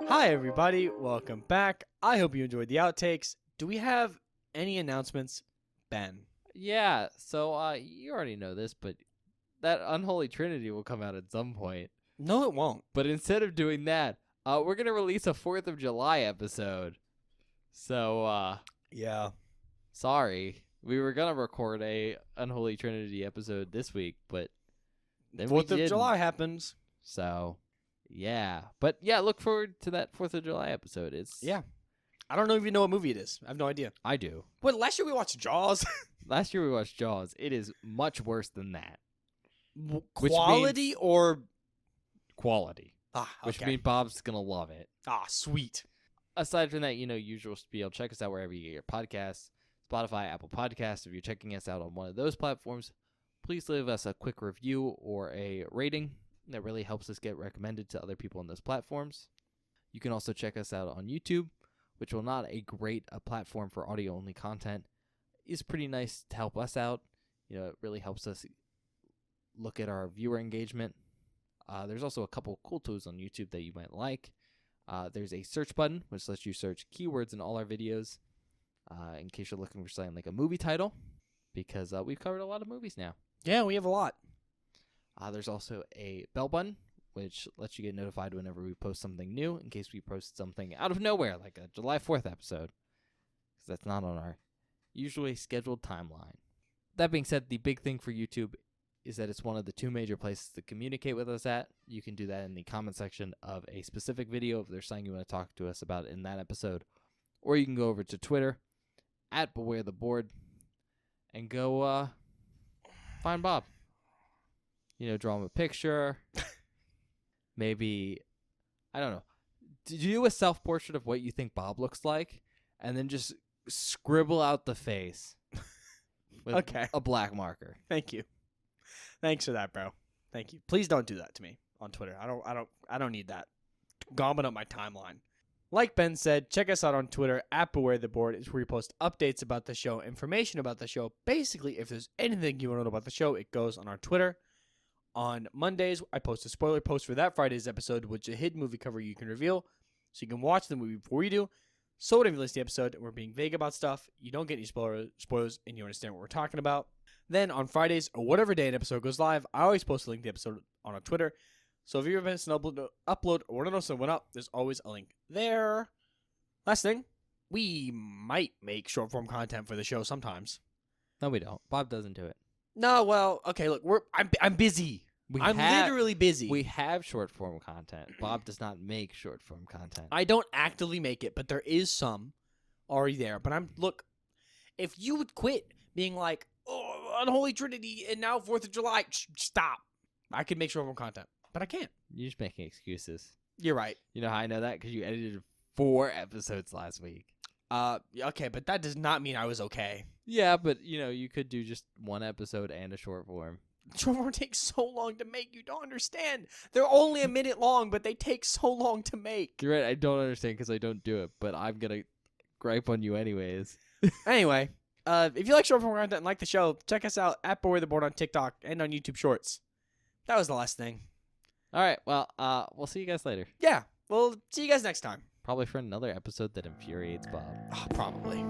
Hi, everybody. Welcome back. I hope you enjoyed the outtakes. Do we have any announcements, Ben? Yeah, so you already know this, but that Unholy Trinity will come out at some point. No, it won't. But instead of doing that, we're gonna release a 4th of July episode. So Yeah. sorry. We were gonna record a Unholy Trinity episode this week, but then 4th we of didn't. July happens. So yeah. But yeah, look forward to that 4th of July episode. Yeah. I don't even know what movie it is. I have no idea. I do. What, last year we watched Jaws? Last year we watched Jaws. It is much worse than that. Which Quality means- or... Quality. Ah, Which okay. means Bob's gonna love it. Ah, sweet. Aside from that, usual spiel, check us out wherever you get your podcasts. Spotify, Apple Podcasts. If you're checking us out on one of those platforms, please leave us a quick review or a rating. That really helps us get recommended to other people on those platforms. You can also check us out on YouTube, which, while not a great platform for audio-only content, is pretty nice to help us out. It really helps us look at our viewer engagement. There's also a couple cool tools on YouTube that you might like. There's a search button, which lets you search keywords in all our videos, in case you're looking for something like a movie title, because we've covered a lot of movies now. Yeah, we have a lot. There's also a bell button, which lets you get notified whenever we post something new, in case we post something out of nowhere, like a July 4th episode, because that's not on our usually scheduled timeline. That being said, the big thing for YouTube is that it's one of the 2 major places to communicate with us at. You can do that in the comment section of a specific video if there's something you want to talk to us about in that episode. Or you can go over to Twitter, @BewareTheBoard, and go find Bob. Draw him a picture. Maybe, I don't know. Do a self-portrait of what you think Bob looks like, and then just scribble out the face with Okay. a black marker. Thank you. Thanks for that, bro. Thank you. Please don't do that to me on Twitter. I don't need that. Gobbing up my timeline. Like Ben said, check us out on Twitter @BewareTheBoard. It's where we post updates about the show, information about the show. Basically, if there's anything you want to know about the show, it goes on our Twitter. On Mondays, I post a spoiler post for that Friday's episode, which is a hidden movie cover you can reveal, so you can watch the movie before you do. So whenever you listen to the episode and we're being vague about stuff, you don't get any spoilers, and you understand what we're talking about. Then on Fridays, or whatever day an episode goes live, I always post a link to the episode on our Twitter. So if you're missing an upload or want to know something went up, there's always a link there. Last thing, we might make short form content for the show sometimes. No, we don't. Bob doesn't do it. No, well, okay, look, I'm busy. I'm literally busy. We have short form content. Bob does not make short form content. I don't actively make it, but there is some already there. But look, if you would quit being like, oh, Unholy Trinity and now 4th of July, stop. I could make short form content, but I can't. You're just making excuses. You're right. You know how I know that? Because you edited 4 episodes last week. Okay, but that does not mean I was okay. Yeah, but you could do just one episode and a short form. Short form takes so long to make. You don't understand. They're only a minute long, but they take so long to make. You're right. I don't understand because I don't do it, but I'm gonna gripe on you anyways. Anyway, if you like short form content and like the show, check us out at Boy the Board on TikTok and on YouTube Shorts. That was the last thing. All right. Well, we'll see you guys later. Yeah, we'll see you guys next time. Probably for another episode that infuriates Bob. Probably.